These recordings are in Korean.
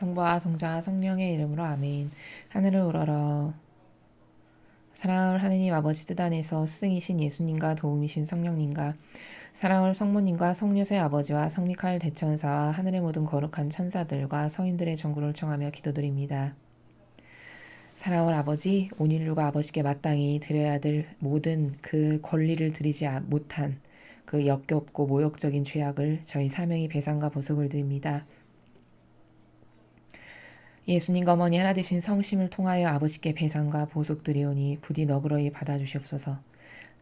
성부와 성자와 성령의 이름으로 아멘. 하늘을 우러러 사랑을 하느님 아버지 뜻 안에서 스승이신 예수님과 도움이신 성령님과 사랑을 성모님과 성녀의 아버지와 성미카엘 대천사와 하늘의 모든 거룩한 천사들과 성인들의 전구를 청하며 기도드립니다. 사랑을 아버지, 온 인류가 아버지께 마땅히 드려야 될 모든 그 권리를 드리지 못한 그 역겹고 모욕적인 죄악을 저희 사명이 배상과 보속을 드립니다. 예수님과 어머니 하나 되신 성심을 통하여 아버지께 배상과 보속드리오니 부디 너그러이 받아주시옵소서.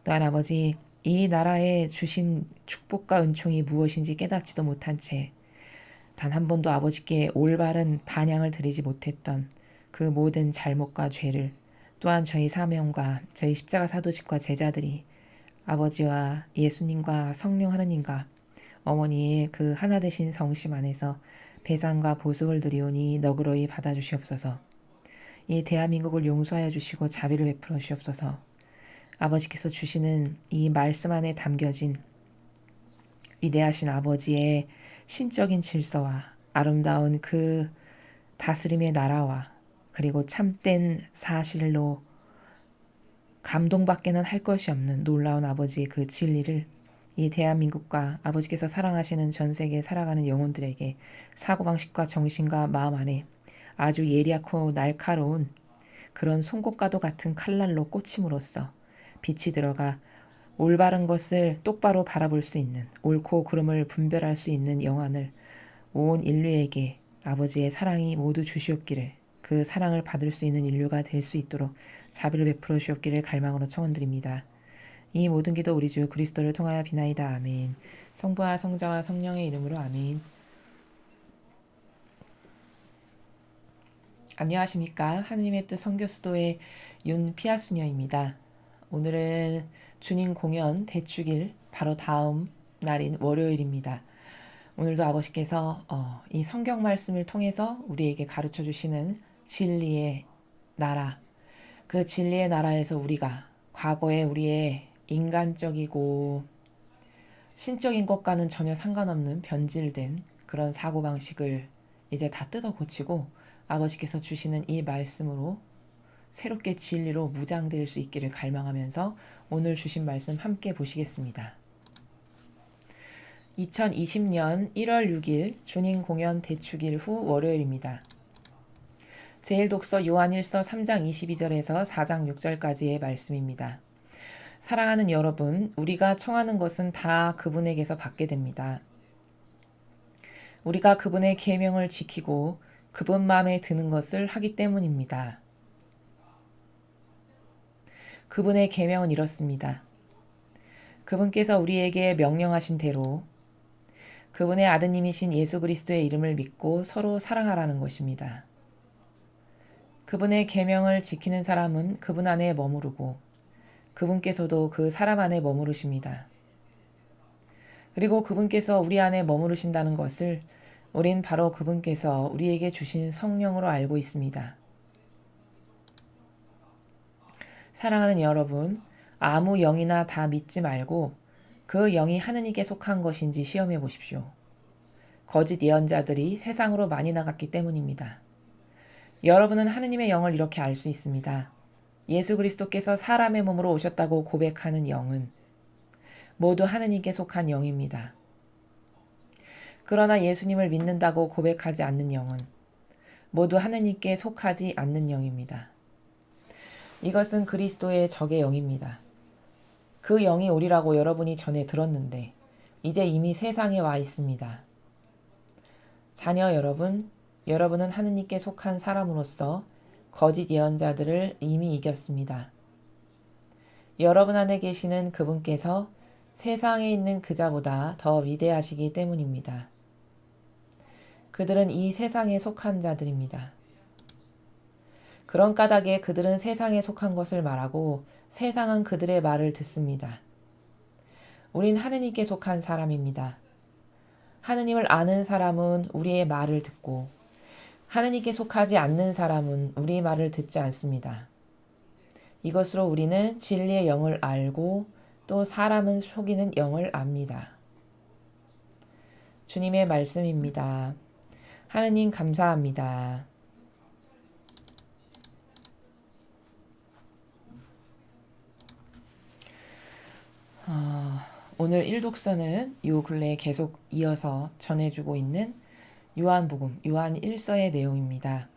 또한 아버지, 이 나라에 주신 축복과 은총이 무엇인지 깨닫지도 못한 채 단 한 번도 아버지께 올바른 반향을 드리지 못했던 그 모든 잘못과 죄를 또한 저희 사명과 저희 십자가 사도직과 제자들이 아버지와 예수님과 성령 하느님과 어머니의 그 하나 되신 성심 안에서 배상과 보속을 드리오니 너그러이 받아주시옵소서. 이 대한민국을 용서하여 주시고 자비를 베풀어 주시옵소서. 아버지께서 주시는 이 말씀 안에 담겨진 위대하신 아버지의 신적인 질서와 아름다운 그 다스림의 나라와 그리고 참된 사실로 감동밖에는 할 것이 없는 놀라운 아버지의 그 진리를 이 대한민국과 아버지께서 사랑하시는 전 세계에 살아가는 영혼들에게 사고방식과 정신과 마음 안에 아주 예리하고 날카로운 그런 송곳과도 같은 칼날로 꽂힘으로써 빛이 들어가 올바른 것을 똑바로 바라볼 수 있는 옳고 그름을 분별할 수 있는 영안을 온 인류에게 아버지의 사랑이 모두 주시옵기를 그 사랑을 받을 수 있는 인류가 될 수 있도록 자비를 베풀어 주옵기를 갈망으로 청원드립니다. 이 모든 기도 우리 주 그리스도를 통하여 비나이다. 아멘. 성부와 성자와 성령의 이름으로 아멘. 안녕하십니까. 하느님의 뜻 선교수도의 윤피아수녀입니다. 오늘은 주님 공연 대축일 바로 다음 날인 월요일입니다. 오늘도 아버지께서 이 성경 말씀을 통해서 우리에게 가르쳐 주시는 진리의 나라, 그 진리의 나라에서 우리가 과거에 우리의 인간적이고 신적인 것과는 전혀 상관없는 변질된 그런 사고방식을 이제 다 뜯어 고치고 아버지께서 주시는 이 말씀으로 새롭게 진리로 무장될 수 있기를 갈망하면서 오늘 주신 말씀 함께 보시겠습니다. 2020년 1월 6일 주님 공연 대축일 후 월요일입니다. 제1독서 요한1서 3장 22절에서 4장 6절까지의 말씀입니다. 사랑하는 여러분, 우리가 청하는 것은 다 그분에게서 받게 됩니다. 우리가 그분의 계명을 지키고 그분 마음에 드는 것을 하기 때문입니다. 그분의 계명은 이렇습니다. 그분께서 우리에게 명령하신 대로 그분의 아드님이신 예수 그리스도의 이름을 믿고 서로 사랑하라는 것입니다. 그분의 계명을 지키는 사람은 그분 안에 머무르고 그분께서도 그 사람 안에 머무르십니다. 그리고 그분께서 우리 안에 머무르신다는 것을 우린 바로 그분께서 우리에게 주신 성령으로 알고 있습니다. 사랑하는 여러분, 아무 영이나 다 믿지 말고 그 영이 하느님께 속한 것인지 시험해 보십시오. 거짓 예언자들이 세상으로 많이 나갔기 때문입니다. 여러분은 하느님의 영을 이렇게 알 수 있습니다. 예수 그리스도께서 사람의 몸으로 오셨다고 고백하는 영은 모두 하느님께 속한 영입니다. 그러나 예수님을 믿는다고 고백하지 않는 영은 모두 하느님께 속하지 않는 영입니다. 이것은 그리스도의 적의 영입니다. 그 영이 오리라고 여러분이 전에 들었는데 이제 이미 세상에 와 있습니다. 자녀 여러분, 여러분은 하느님께 속한 사람으로서 거짓 예언자들을 이미 이겼습니다. 여러분 안에 계시는 그분께서 세상에 있는 그자보다 더 위대하시기 때문입니다. 그들은 이 세상에 속한 자들입니다. 그런 까닭에 그들은 세상에 속한 것을 말하고 세상은 그들의 말을 듣습니다. 우린 하느님께 속한 사람입니다. 하느님을 아는 사람은 우리의 말을 듣고 하느님께 속하지 않는 사람은 우리의 말을 듣지 않습니다. 이것으로 우리는 진리의 영을 알고 또 사람은 속이는 영을 압니다. 주님의 말씀입니다. 하느님 감사합니다. 오늘 일독서는 요 근래에 계속 이어서 전해주고 있는 요한복음, 요한 1서의 내용입니다.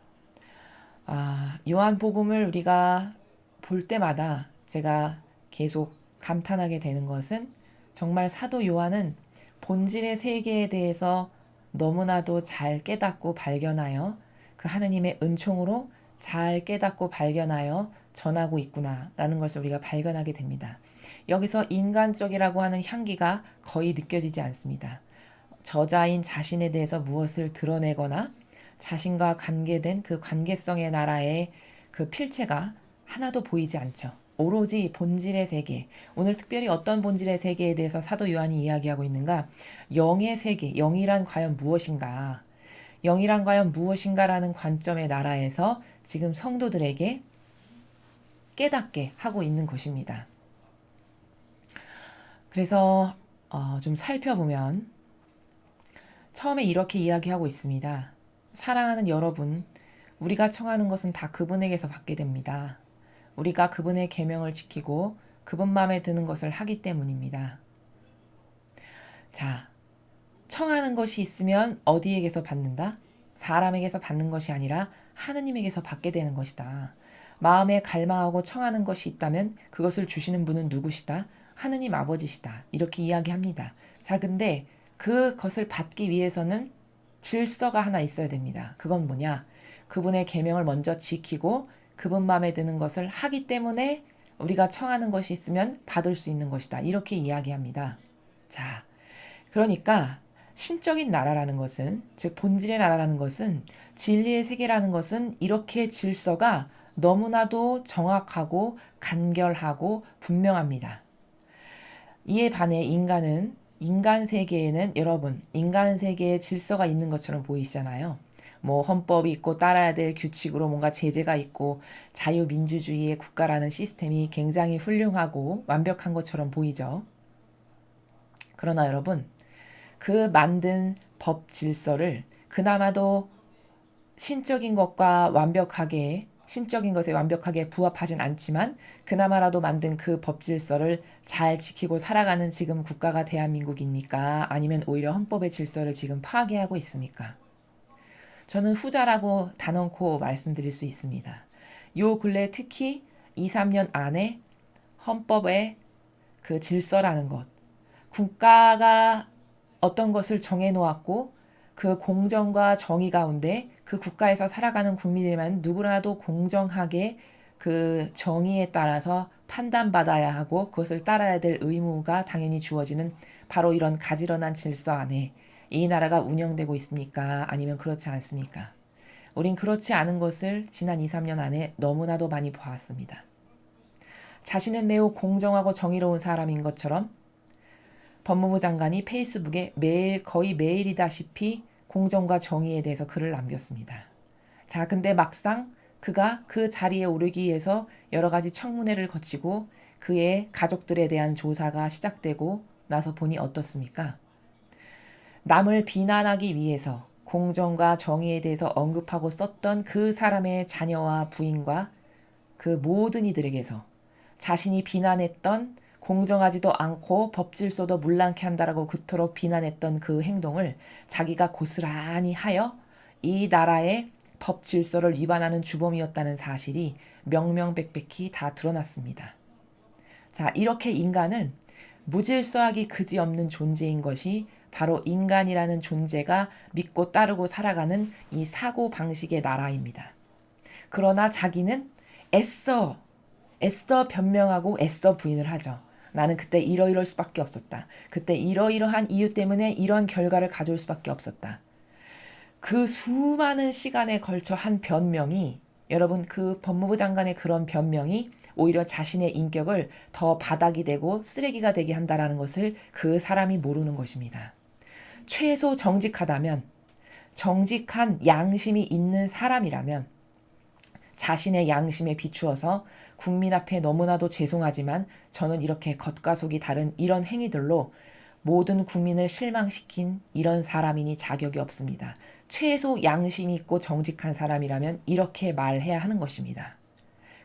요한복음을 우리가 볼 때마다 제가 계속 감탄하게 되는 것은 정말 사도 요한은 본질의 세계에 대해서 너무나도 잘 깨닫고 발견하여 그 하느님의 은총으로 잘 깨닫고 발견하여 전하고 있구나라는 것을 우리가 발견하게 됩니다. 여기서 인간적이라고 하는 향기가 거의 느껴지지 않습니다. 저자인 자신에 대해서 무엇을 드러내거나 자신과 관계된 그 관계성의 나라의 그 필체가 하나도 보이지 않죠. 오로지 본질의 세계, 오늘 특별히 어떤 본질의 세계에 대해서 사도 요한이 이야기하고 있는가? 영의 세계, 영이란 과연 무엇인가? 영이란 과연 무엇인가라는 관점의 나라에서 지금 성도들에게 깨닫게 하고 있는 것입니다. 그래서 좀 살펴보면 처음에 이렇게 이야기하고 있습니다. 사랑하는 여러분, 우리가 청하는 것은 다 그분에게서 받게 됩니다. 우리가 그분의 계명을 지키고 그분 마음에 드는 것을 하기 때문입니다. 자, 청하는 것이 있으면 어디에게서 받는다? 사람에게서 받는 것이 아니라 하느님에게서 받게 되는 것이다. 마음에 갈망하고 청하는 것이 있다면 그것을 주시는 분은 누구시다? 하느님 아버지시다. 이렇게 이야기합니다. 자, 근데 그것을 받기 위해서는 질서가 하나 있어야 됩니다. 그건 뭐냐? 그분의 계명을 먼저 지키고 그분 마음에 드는 것을 하기 때문에 우리가 청하는 것이 있으면 받을 수 있는 것이다. 이렇게 이야기합니다. 자, 그러니까 신적인 나라라는 것은, 즉 본질의 나라라는 것은, 진리의 세계라는 것은 이렇게 질서가 너무나도 정확하고 간결하고 분명합니다. 이에 반해 인간 세계에는 여러분, 인간 세계에 질서가 있는 것처럼 보이시잖아요. 뭐 헌법이 있고 따라야 될 규칙으로 뭔가 제재가 있고 자유민주주의의 국가라는 시스템이 굉장히 훌륭하고 완벽한 것처럼 보이죠. 그러나 여러분, 그 만든 법 질서를 그나마도 신적인 것과 완벽하게 신적인 것에 완벽하게 부합하진 않지만 그나마라도 만든 그 법 질서를 잘 지키고 살아가는 지금 국가가 대한민국입니까? 아니면 오히려 헌법의 질서를 지금 파괴하고 있습니까? 저는 후자라고 단언코 말씀드릴 수 있습니다. 요 근래 특히 2, 3년 안에 헌법의 그 질서라는 것, 국가가 어떤 것을 정해놓았고 그 공정과 정의 가운데 그 국가에서 살아가는 국민들만 누구라도 공정하게 그 정의에 따라서 판단받아야 하고 그것을 따라야 될 의무가 당연히 주어지는 바로 이런 가지런한 질서 안에 이 나라가 운영되고 있습니까? 아니면 그렇지 않습니까? 우린 그렇지 않은 것을 지난 2, 3년 안에 너무나도 많이 보았습니다. 자신은 매우 공정하고 정의로운 사람인 것처럼 법무부 장관이 페이스북에 거의 매일이다시피 공정과 정의에 대해서 글을 남겼습니다. 자, 근데 막상 그가 그 자리에 오르기 위해서 여러 가지 청문회를 거치고 그의 가족들에 대한 조사가 시작되고 나서 보니 어떻습니까? 남을 비난하기 위해서 공정과 정의에 대해서 언급하고 썼던 그 사람의 자녀와 부인과 그 모든 이들에게서 자신이 비난했던 공정하지도 않고 법질서도 문란케 한다라고 그토록 비난했던 그 행동을 자기가 고스란히 하여 이 나라의 법 질서를 위반하는 주범이었다는 사실이 명명백백히 다 드러났습니다. 자, 이렇게 인간은 무질서하기 그지없는 존재인 것이 바로 인간이라는 존재가 믿고 따르고 살아가는 이 사고 방식의 나라입니다. 그러나 자기는 애써 변명하고 애써 부인을 하죠. 나는 그때 이러이럴 수밖에 없었다. 그때 이러이러한 이유 때문에 이런 결과를 가져올 수밖에 없었다. 그 수많은 시간에 걸쳐 한 변명이 여러분 그 법무부 장관의 그런 변명이 오히려 자신의 인격을 더 바닥이 되고 쓰레기가 되게 한다라는 것을 그 사람이 모르는 것입니다. 최소 정직하다면 정직한 양심이 있는 사람이라면 자신의 양심에 비추어서 국민 앞에 너무나도 죄송하지만 저는 이렇게 겉과 속이 다른 이런 행위들로 모든 국민을 실망시킨 이런 사람이니 자격이 없습니다. 최소 양심이 있고 정직한 사람이라면 이렇게 말해야 하는 것입니다.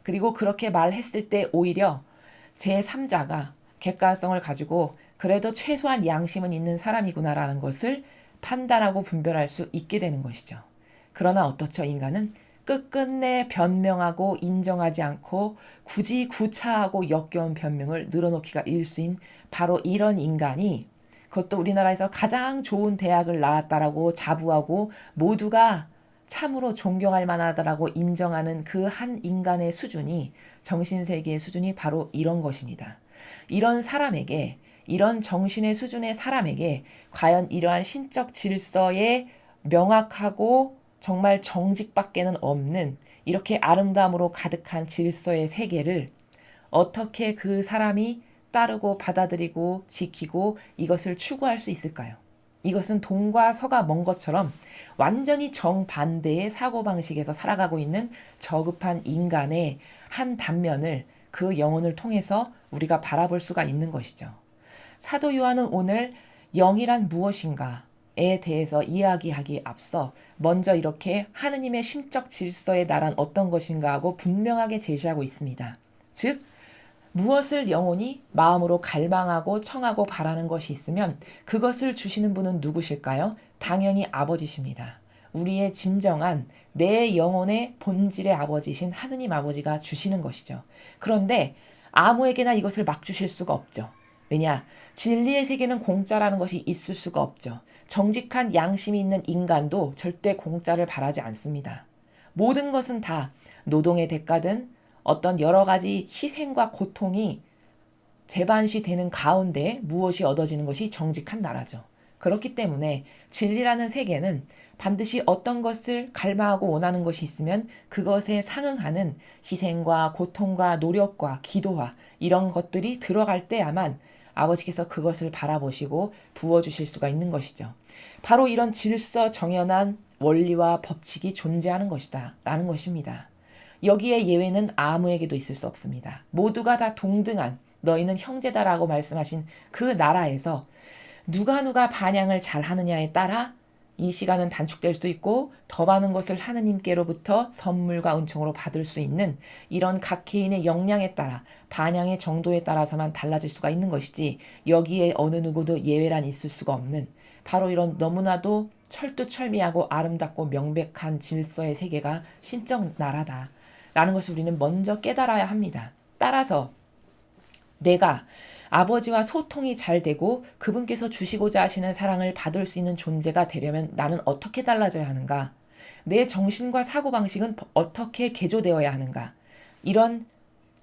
그리고 그렇게 말했을 때 오히려 제3자가 객관성을 가지고 그래도 최소한 양심은 있는 사람이구나라는 것을 판단하고 분별할 수 있게 되는 것이죠. 그러나 어떻죠? 인간은 끝끝내 변명하고 인정하지 않고 굳이 구차하고 역겨운 변명을 늘어놓기가 일수인 바로 이런 인간이, 그것도 우리나라에서 가장 좋은 대학을 나왔다라고 자부하고 모두가 참으로 존경할 만하다라고 인정하는 그 한 인간의 수준이, 정신세계의 수준이 바로 이런 것입니다. 이런 사람에게, 이런 정신의 수준의 사람에게 과연 이러한 신적 질서에 명확하고 정말 정직밖에는 없는 이렇게 아름다움으로 가득한 질서의 세계를 어떻게 그 사람이 따르고 받아들이고 지키고 이것을 추구할 수 있을까요? 이것은 동과 서가 먼 것처럼 완전히 정반대의 사고방식에서 살아가고 있는 저급한 인간의 한 단면을 그 영혼을 통해서 우리가 바라볼 수가 있는 것이죠. 사도 요한은 오늘 영이란 무엇인가에 대해서 이야기하기에 앞서 먼저 이렇게 하느님의 신적 질서의 나란 어떤 것인가 하고 분명하게 제시하고 있습니다. 즉 무엇을 영혼이 마음으로 갈망하고 청하고 바라는 것이 있으면 그것을 주시는 분은 누구실까요? 당연히 아버지십니다. 우리의 진정한 내 영혼의 본질의 아버지신 하느님 아버지가 주시는 것이죠. 그런데 아무에게나 이것을 막 주실 수가 없죠. 왜냐? 진리의 세계는 공짜라는 것이 있을 수가 없죠. 정직한 양심이 있는 인간도 절대 공짜를 바라지 않습니다. 모든 것은 다 노동의 대가든 어떤 여러 가지 희생과 고통이 재반시 되는 가운데 무엇이 얻어지는 것이 정직한 나라죠. 그렇기 때문에 진리라는 세계는 반드시 어떤 것을 갈망하고 원하는 것이 있으면 그것에 상응하는 희생과 고통과 노력과 기도와 이런 것들이 들어갈 때야만 아버지께서 그것을 바라보시고 부어주실 수가 있는 것이죠. 바로 이런 질서 정연한 원리와 법칙이 존재하는 것이다 라는 것입니다. 여기에 예외는 아무에게도 있을 수 없습니다. 모두가 다 동등한 너희는 형제다라고 말씀하신 그 나라에서 누가 반향을 잘 하느냐에 따라 이 시간은 단축될 수도 있고 더 많은 것을 하느님께로부터 선물과 은총으로 받을 수 있는 이런 각 개인의 역량에 따라 반향의 정도에 따라서만 달라질 수가 있는 것이지 여기에 어느 누구도 예외란 있을 수가 없는 바로 이런 너무나도 철두철미하고 아름답고 명백한 질서의 세계가 신적 나라다 라는 것을 우리는 먼저 깨달아야 합니다. 따라서 내가 아버지와 소통이 잘 되고 그분께서 주시고자 하시는 사랑을 받을 수 있는 존재가 되려면 나는 어떻게 달라져야 하는가? 내 정신과 사고방식은 어떻게 개조되어야 하는가? 이런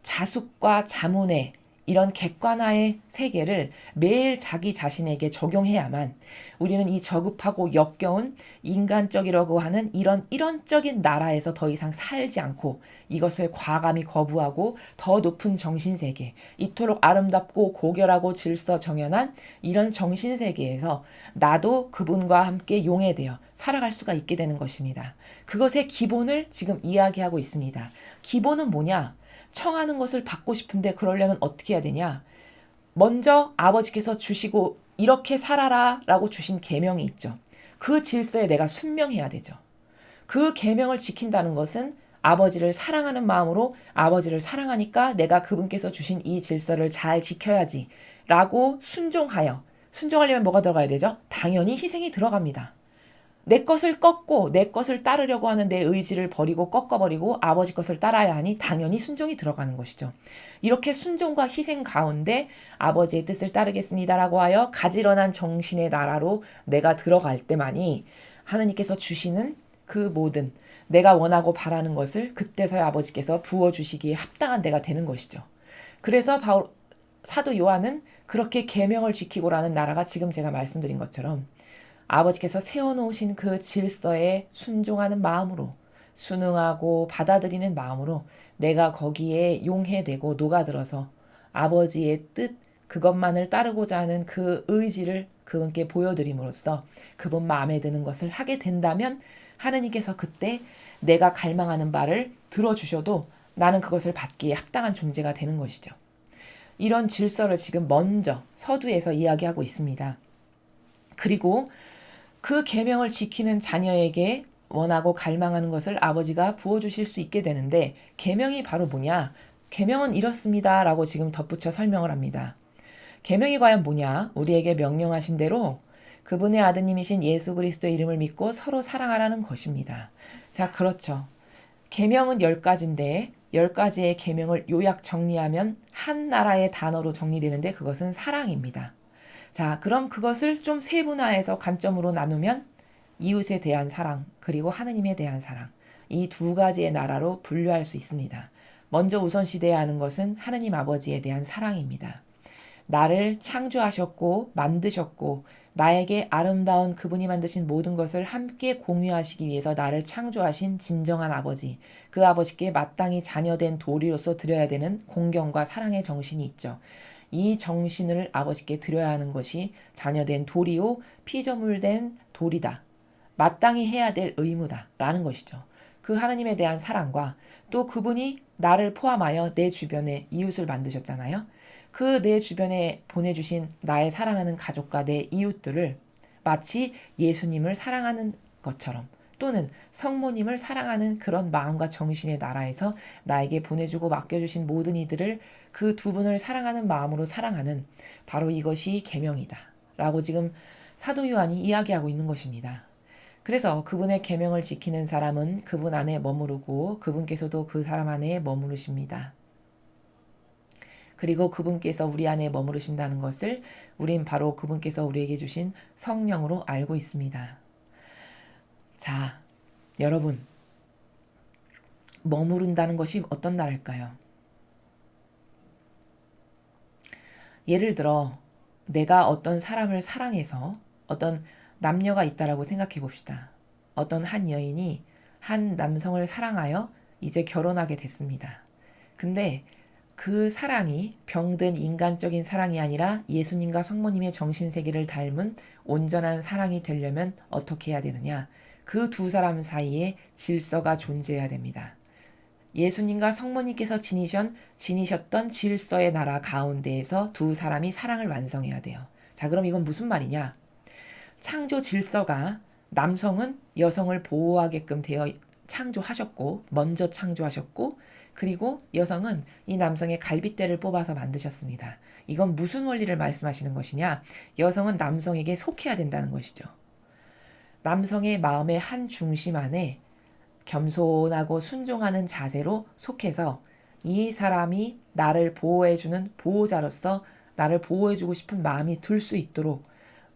자숙과 자문의 이런 객관화의 세계를 매일 자기 자신에게 적용해야만 우리는 이 저급하고 역겨운 인간적이라고 하는 이런 일원적인 나라에서 더 이상 살지 않고 이것을 과감히 거부하고 더 높은 정신세계, 이토록 아름답고 고결하고 질서 정연한 이런 정신세계에서 나도 그분과 함께 용해되어 살아갈 수가 있게 되는 것입니다. 그것의 기본을 지금 이야기하고 있습니다. 기본은 뭐냐? 청하는 것을 받고 싶은데 그러려면 어떻게 해야 되냐? 먼저 아버지께서 주시고 이렇게 살아라 라고 주신 계명이 있죠. 그 질서에 내가 순명해야 되죠. 그 계명을 지킨다는 것은 아버지를 사랑하는 마음으로 아버지를 사랑하니까 내가 그분께서 주신 이 질서를 잘 지켜야지 라고 순종하려면 뭐가 들어가야 되죠? 당연히 희생이 들어갑니다. 내 것을 꺾고 내 것을 따르려고 하는 내 의지를 버리고 꺾어버리고 아버지 것을 따라야 하니 당연히 순종이 들어가는 것이죠. 이렇게 순종과 희생 가운데 아버지의 뜻을 따르겠습니다라고 하여 가지런한 정신의 나라로 내가 들어갈 때만이 하느님께서 주시는 그 모든 내가 원하고 바라는 것을 그때서야 아버지께서 부어주시기에 합당한 때가 되는 것이죠. 그래서 사도 요한은 그렇게 계명을 지키고라는 나라가 지금 제가 말씀드린 것처럼 아버지께서 세워놓으신 그 질서에 순종하는 마음으로 순응하고 받아들이는 마음으로 내가 거기에 용해되고 녹아들어서 아버지의 뜻 그것만을 따르고자 하는 그 의지를 그분께 보여드림으로써 그분 마음에 드는 것을 하게 된다면 하느님께서 그때 내가 갈망하는 바를 들어주셔도 나는 그것을 받기에 합당한 존재가 되는 것이죠. 이런 질서를 지금 먼저 서두에서 이야기하고 있습니다. 그리고 그 계명을 지키는 자녀에게 원하고 갈망하는 것을 아버지가 부어주실 수 있게 되는데, 계명이 바로 뭐냐? 계명은 이렇습니다 라고 지금 덧붙여 설명을 합니다. 계명이 과연 뭐냐? 우리에게 명령하신 대로 그분의 아드님이신 예수 그리스도의 이름을 믿고 서로 사랑하라는 것입니다. 자, 그렇죠. 계명은 10가지인데 10가지의 계명을 요약 정리하면 한 나라의 단어로 정리되는데, 그것은 사랑입니다. 자, 그럼 그것을 좀 세분화해서 관점으로 나누면 이웃에 대한 사랑, 그리고 하느님에 대한 사랑, 이 두 가지의 나라로 분류할 수 있습니다. 먼저 우선시돼야 하는 것은 하느님 아버지에 대한 사랑입니다. 나를 창조하셨고 만드셨고 나에게 아름다운 그분이 만드신 모든 것을 함께 공유하시기 위해서 나를 창조하신 진정한 아버지, 그 아버지께 마땅히 자녀된 도리로서 드려야 되는 공경과 사랑의 정신이 있죠. 이 정신을 아버지께 드려야 하는 것이 자녀된 도리요 피조물된 도리다. 마땅히 해야 될 의무다라는 것이죠. 그 하나님에 대한 사랑과 또 그분이 나를 포함하여 내 주변에 이웃을 만드셨잖아요. 그 내 주변에 보내주신 나의 사랑하는 가족과 내 이웃들을 마치 예수님을 사랑하는 것처럼, 또는 성모님을 사랑하는 그런 마음과 정신의 나라에서 나에게 보내주고 맡겨주신 모든 이들을 그 두 분을 사랑하는 마음으로 사랑하는, 바로 이것이 계명이다 라고 지금 사도 요한이 이야기하고 있는 것입니다. 그래서 그분의 계명을 지키는 사람은 그분 안에 머무르고 그분께서도 그 사람 안에 머무르십니다. 그리고 그분께서 우리 안에 머무르신다는 것을 우린 바로 그분께서 우리에게 주신 성령으로 알고 있습니다. 자, 여러분, 머무른다는 것이 어떤 나랄까요? 예를 들어 내가 어떤 사람을 사랑해서 어떤 남녀가 있다라고 생각해 봅시다. 어떤 한 여인이 한 남성을 사랑하여 이제 결혼하게 됐습니다. 근데 그 사랑이 병든 인간적인 사랑이 아니라 예수님과 성모님의 정신세계를 닮은 온전한 사랑이 되려면 어떻게 해야 되느냐? 그 두 사람 사이에 질서가 존재해야 됩니다. 예수님과 성모님께서 지니셨던 질서의 나라 가운데에서 두 사람이 사랑을 완성해야 돼요. 자, 그럼 이건 무슨 말이냐? 창조 질서가 남성은 여성을 보호하게끔 되어 창조하셨고, 먼저 창조하셨고, 그리고 여성은 이 남성의 갈빗대를 뽑아서 만드셨습니다. 이건 무슨 원리를 말씀하시는 것이냐? 여성은 남성에게 속해야 된다는 것이죠. 남성의 마음의 한 중심 안에 겸손하고 순종하는 자세로 속해서 이 사람이 나를 보호해주는 보호자로서 나를 보호해주고 싶은 마음이 들 수 있도록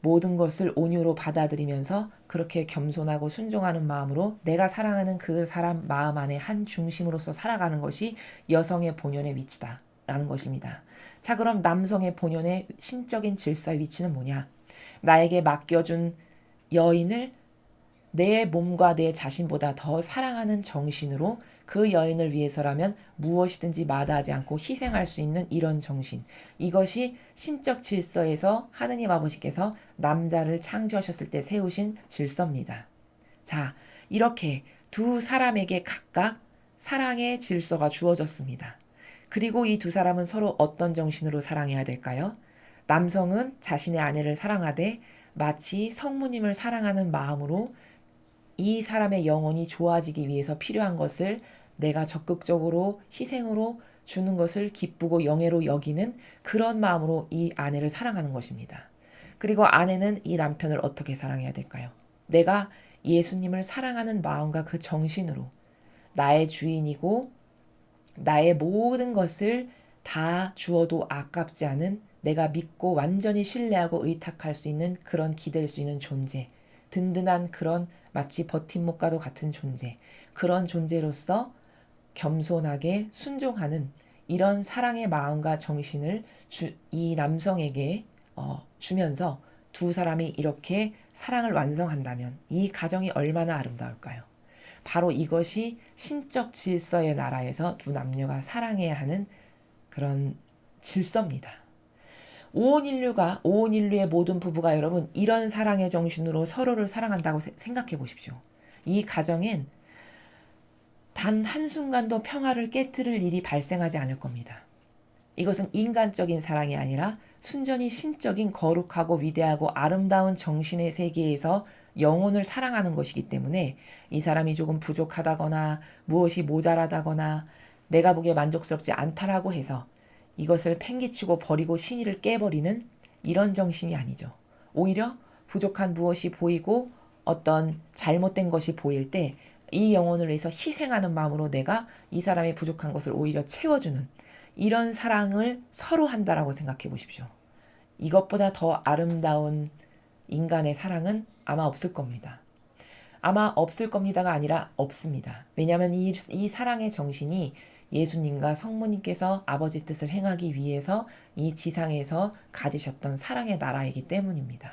모든 것을 온유로 받아들이면서 그렇게 겸손하고 순종하는 마음으로 내가 사랑하는 그 사람 마음 안에 한 중심으로서 살아가는 것이 여성의 본연의 위치다라는 것입니다. 자, 그럼 남성의 본연의 신적인 질서의 위치는 뭐냐? 나에게 맡겨준 여인을 내 몸과 내 자신보다 더 사랑하는 정신으로 그 여인을 위해서라면 무엇이든지 마다하지 않고 희생할 수 있는 이런 정신. 이것이 신적 질서에서 하느님 아버지께서 남자를 창조하셨을 때 세우신 질서입니다. 자, 이렇게 두 사람에게 각각 사랑의 질서가 주어졌습니다. 그리고 이 두 사람은 서로 어떤 정신으로 사랑해야 될까요? 남성은 자신의 아내를 사랑하되 마치 성모님을 사랑하는 마음으로 이 사람의 영혼이 좋아지기 위해서 필요한 것을 내가 적극적으로 희생으로 주는 것을 기쁘고 영예로 여기는 그런 마음으로 이 아내를 사랑하는 것입니다. 그리고 아내는 이 남편을 어떻게 사랑해야 될까요? 내가 예수님을 사랑하는 마음과 그 정신으로 나의 주인이고 나의 모든 것을 다 주어도 아깝지 않은, 내가 믿고 완전히 신뢰하고 의탁할 수 있는 그런 기댈 수 있는 존재, 든든한 그런 마치 버팀목과도 같은 존재, 그런 존재로서 겸손하게 순종하는 이런 사랑의 마음과 정신을 이 남성에게 주면서 두 사람이 이렇게 사랑을 완성한다면 이 가정이 얼마나 아름다울까요? 바로 이것이 신적 질서의 나라에서 두 남녀가 사랑해야 하는 그런 질서입니다. 온 인류의 모든 부부가 여러분 이런 사랑의 정신으로 서로를 사랑한다고 생각해 보십시오. 이 가정엔 단 한순간도 평화를 깨뜨릴 일이 발생하지 않을 겁니다. 이것은 인간적인 사랑이 아니라 순전히 신적인 거룩하고 위대하고 아름다운 정신의 세계에서 영혼을 사랑하는 것이기 때문에 이 사람이 조금 부족하다거나 무엇이 모자라다거나 내가 보기에 만족스럽지 않다라고 해서 이것을 팽개치고 버리고 신의를 깨버리는 이런 정신이 아니죠. 오히려 부족한 무엇이 보이고 어떤 잘못된 것이 보일 때 이 영혼을 위해서 희생하는 마음으로 내가 이 사람의 부족한 것을 오히려 채워주는 이런 사랑을 서로 한다라고 생각해 보십시오. 이것보다 더 아름다운 인간의 사랑은 아마 없을 겁니다. 아마 없을 겁니다가 아니라 없습니다. 왜냐하면 이 사랑의 정신이 예수님과 성모님께서 아버지 뜻을 행하기 위해서 이 지상에서 가지셨던 사랑의 나라이기 때문입니다.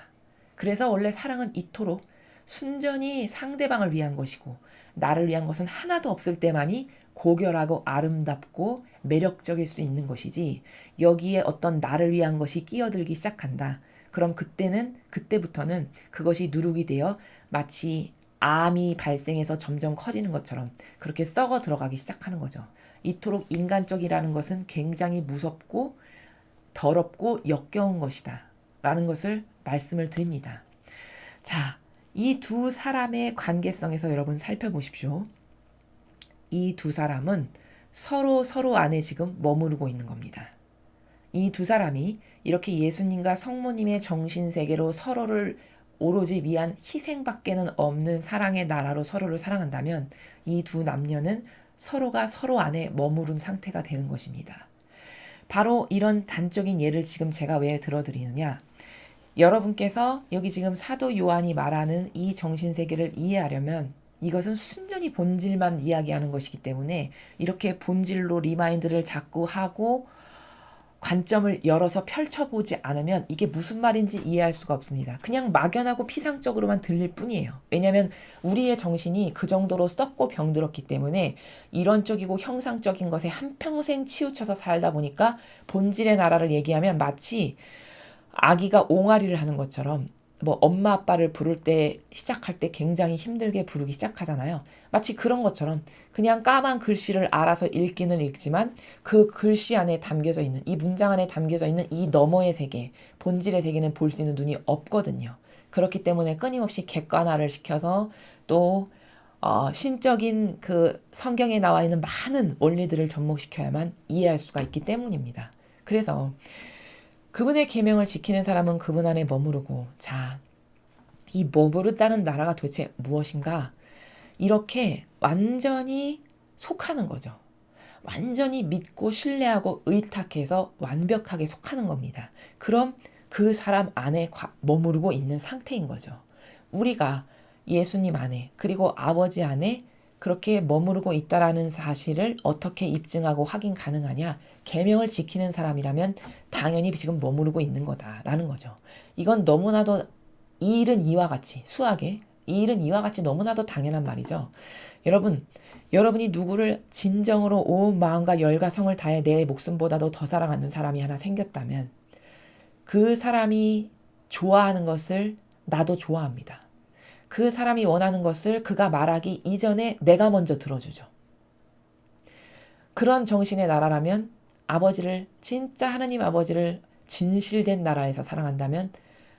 그래서 원래 사랑은 이토록 순전히 상대방을 위한 것이고 나를 위한 것은 하나도 없을 때만이 고결하고 아름답고 매력적일 수 있는 것이지 여기에 어떤 나를 위한 것이 끼어들기 시작한다. 그럼 그때부터는 그것이 누룩이 되어 마치 암이 발생해서 점점 커지는 것처럼 그렇게 썩어 들어가기 시작하는 거죠. 이토록 인간적이라는 것은 굉장히 무섭고 더럽고 역겨운 것이다. 라는 것을 말씀을 드립니다. 자, 이 두 사람의 관계성에서 여러분 살펴보십시오. 이 두 사람은 서로 안에 지금 머무르고 있는 겁니다. 이 두 사람이 이렇게 예수님과 성모님의 정신세계로 서로를 오로지 위한 희생밖에는 없는 사랑의 나라로 서로를 사랑한다면 이 두 남녀는 서로가 서로 안에 머무른 상태가 되는 것입니다. 바로 이런 단적인 예를 지금 제가 왜 들어드리느냐. 여러분께서 여기 지금 사도 요한이 말하는 이 정신세계를 이해하려면 이것은 순전히 본질만 이야기하는 것이기 때문에 이렇게 본질로 리마인드를 자꾸 하고 관점을 열어서 펼쳐보지 않으면 이게 무슨 말인지 이해할 수가 없습니다. 그냥 막연하고 피상적으로만 들릴 뿐이에요. 왜냐하면 우리의 정신이 그 정도로 썩고 병들었기 때문에 이론적이고 형상적인 것에 한평생 치우쳐서 살다 보니까 본질의 나라를 얘기하면 마치 아기가 옹알이를 하는 것처럼 뭐 엄마 아빠를 부를 때 시작할 때 굉장히 힘들게 부르기 시작하잖아요. 마치 그런 것처럼 그냥 까만 글씨를 알아서 읽기는 읽지만 그 글씨 안에 담겨져 있는 이 문장 안에 담겨져 있는 이 너머의 세계, 본질의 세계는 볼 수 있는 눈이 없거든요. 그렇기 때문에 끊임없이 객관화를 시켜서 또 신적인 그 성경에 나와 있는 많은 원리들을 접목시켜야만 이해할 수가 있기 때문입니다. 그래서 그분의 계명을 지키는 사람은 그분 안에 머무르고 자, 이 머무르다는 나라가 도대체 무엇인가? 이렇게 완전히 속하는 거죠. 완전히 믿고 신뢰하고 의탁해서 완벽하게 속하는 겁니다. 그럼 그 사람 안에 머무르고 있는 상태인 거죠. 우리가 예수님 안에 그리고 아버지 안에 그렇게 머무르고 있다라는 사실을 어떻게 입증하고 확인 가능하냐? 계명을 지키는 사람이라면 당연히 지금 머무르고 있는 거다라는 거죠. 이건 너무나도 이 일은 이와 같이 수학에 이 일은 이와 같이 너무나도 당연한 말이죠. 여러분이 누구를 진정으로 온 마음과 열과 성을 다해 내 목숨보다도 더 사랑하는 사람이 하나 생겼다면 그 사람이 좋아하는 것을 나도 좋아합니다. 그 사람이 원하는 것을 그가 말하기 이전에 내가 먼저 들어주죠. 그런 정신의 나라라면 진짜 하나님 아버지를 진실된 나라에서 사랑한다면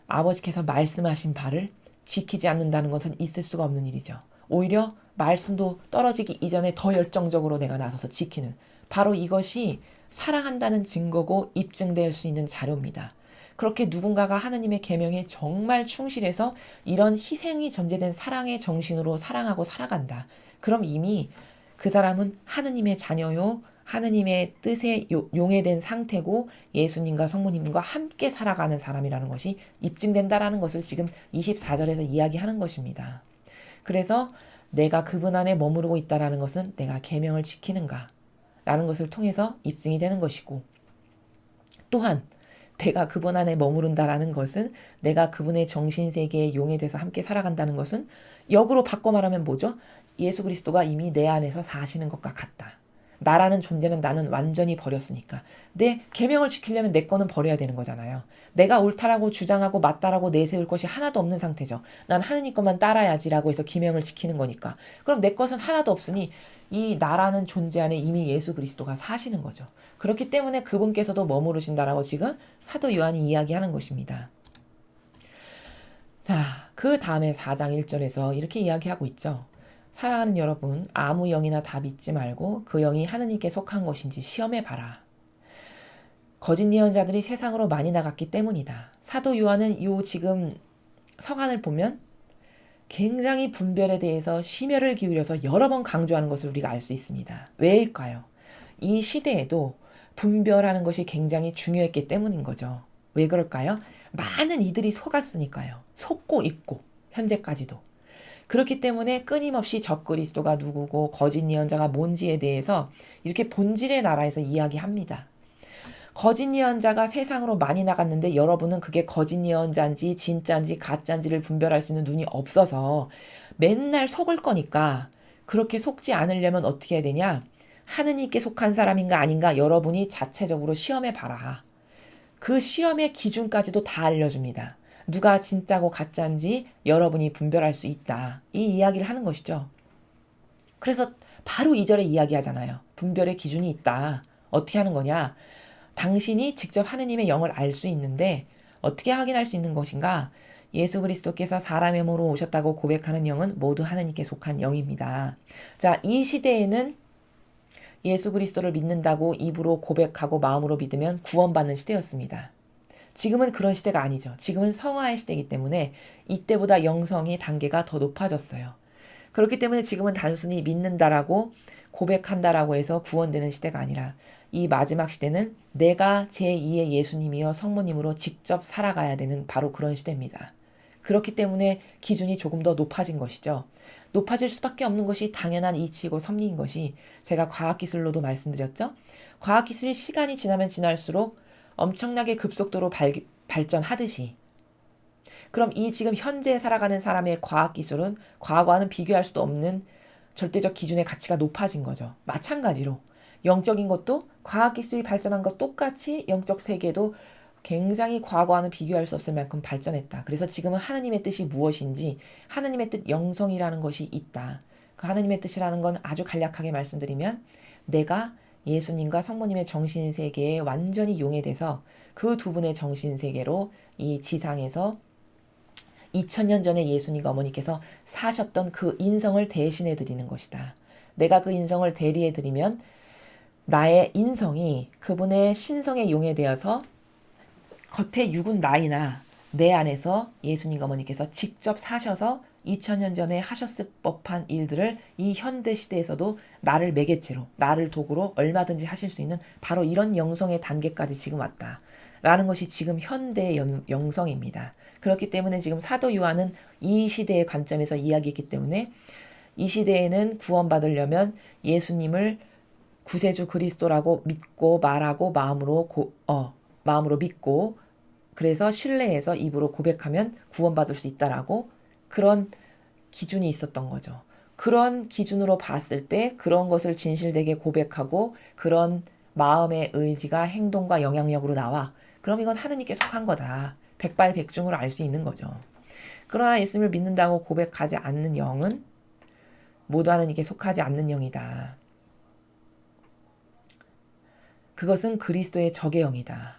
아버지께서 말씀하신 바를 지키지 않는다는 것은 있을 수가 없는 일이죠. 오히려 말씀도 떨어지기 이전에 더 열정적으로 내가 나서서 지키는 바로 이것이 사랑한다는 증거고 입증될 수 있는 자료입니다. 그렇게 누군가가 하나님의 계명에 정말 충실해서 이런 희생이 전제된 사랑의 정신으로 사랑하고 살아간다. 그럼 이미 그 사람은 하느님의 자녀요. 하느님의 뜻에 용해된 상태고 예수님과 성모님과 함께 살아가는 사람이라는 것이 입증된다라는 것을 지금 24절에서 이야기하는 것입니다. 그래서 내가 그분 안에 머무르고 있다라는 것은 내가 계명을 지키는가 라는 것을 통해서 입증이 되는 것이고 또한 내가 그분 안에 머무른다라는 것은 내가 그분의 정신세계에 용해돼서 함께 살아간다는 것은 역으로 바꿔 말하면 뭐죠? 예수 그리스도가 이미 내 안에서 사시는 것과 같다. 나라는 존재는 나는 완전히 버렸으니까. 내 계명을 지키려면 내 거는 버려야 되는 거잖아요. 내가 옳다라고 주장하고 맞다라고 내세울 것이 하나도 없는 상태죠. 난 하느님 것만 따라야지라고 해서 계명을 지키는 거니까. 그럼 내 것은 하나도 없으니 이 나라는 존재 안에 이미 예수 그리스도가 사시는 거죠. 그렇기 때문에 그분께서도 머무르신다라고 지금 사도 요한이 이야기하는 것입니다. 자, 그 다음에 4장 1절에서 이렇게 이야기하고 있죠. 사랑하는 여러분, 아무 영이나 다 믿지 말고 그 영이 하느님께 속한 것인지 시험해 봐라. 거짓 예언자들이 세상으로 많이 나갔기 때문이다. 사도 요한은 요 지금 서간을 보면 굉장히 분별에 대해서 심혈을 기울여서 여러 번 강조하는 것을 우리가 알 수 있습니다. 왜일까요? 이 시대에도 분별하는 것이 굉장히 중요했기 때문인 거죠. 왜 그럴까요? 많은 이들이 속았으니까요. 속고 있고 현재까지도. 그렇기 때문에 끊임없이 적그리스도가 누구고 거짓 예언자가 뭔지에 대해서 이렇게 본질의 나라에서 이야기합니다. 거짓 예언자가 세상으로 많이 나갔는데 여러분은 그게 거짓 예언자인지 진짜인지 가짜인지를 분별할 수 있는 눈이 없어서 맨날 속을 거니까 그렇게 속지 않으려면 어떻게 해야 되냐? 하느님께 속한 사람인가 아닌가 여러분이 자체적으로 시험해 봐라. 그 시험의 기준까지도 다 알려줍니다. 누가 진짜고 가짜인지 여러분이 분별할 수 있다. 이 이야기를 하는 것이죠. 그래서 바로 2절에 이야기하잖아요. 분별의 기준이 있다. 어떻게 하는 거냐? 당신이 직접 하느님의 영을 알 수 있는데 어떻게 확인할 수 있는 것인가? 예수 그리스도께서 사람의 몸으로 오셨다고 고백하는 영은 모두 하느님께 속한 영입니다. 자, 이 시대에는 예수 그리스도를 믿는다고 입으로 고백하고 마음으로 믿으면 구원받는 시대였습니다. 지금은 그런 시대가 아니죠. 지금은 성화의 시대이기 때문에 이때보다 영성의 단계가 더 높아졌어요. 그렇기 때문에 지금은 단순히 믿는다라고 고백한다라고 해서 구원되는 시대가 아니라 이 마지막 시대는 내가 제2의 예수님이여 성모님으로 직접 살아가야 되는 바로 그런 시대입니다. 그렇기 때문에 기준이 조금 더 높아진 것이죠. 높아질 수밖에 없는 것이 당연한 이치이고 섭리인 것이 제가 과학기술로도 말씀드렸죠. 과학기술이 시간이 지나면 지날수록 엄청나게 급속도로 발전하듯이 그럼 이 지금 현재 살아가는 사람의 과학기술은 과거와는 비교할 수도 없는 절대적 기준의 가치가 높아진 거죠. 마찬가지로 영적인 것도 과학기술이 발전한 것 똑같이 영적 세계도 굉장히 과거와는 비교할 수 없을 만큼 발전했다. 그래서 지금은 하나님의 뜻이 무엇인지 하나님의 뜻 영성이라는 것이 있다. 그 하나님의 뜻이라는 건 아주 간략하게 말씀드리면 내가 예수님과 성모님의 정신세계에 완전히 용해돼서 그 두 분의 정신세계로 이 지상에서 2000년 전에 예수님과 어머니께서 사셨던 그 인성을 대신해 드리는 것이다. 내가 그 인성을 대리해 드리면 나의 인성이 그분의 신성에 용해되어서 겉에 육은 나이나 내 안에서 예수님 어머니께서 직접 사셔서 2000년 전에 하셨을 법한 일들을 이 현대 시대에서도 나를 매개체로, 나를 도구로 얼마든지 하실 수 있는 바로 이런 영성의 단계까지 지금 왔다. 라는 것이 지금 현대의 영성입니다. 그렇기 때문에 지금 사도 요한은 이 시대의 관점에서 이야기했기 때문에 이 시대에는 구원받으려면 예수님을 구세주 그리스도라고 믿고 말하고 마음으로 믿고 그래서 신뢰해서 입으로 고백하면 구원받을 수 있다라고 그런 기준이 있었던 거죠. 그런 기준으로 봤을 때 그런 것을 진실되게 고백하고 그런 마음의 의지가 행동과 영향력으로 나와. 그럼 이건 하느님께 속한 거다. 백발백중으로 알 수 있는 거죠. 그러나 예수님을 믿는다고 고백하지 않는 영은 모두 하느님께 속하지 않는 영이다. 그것은 그리스도의 적의 영이다.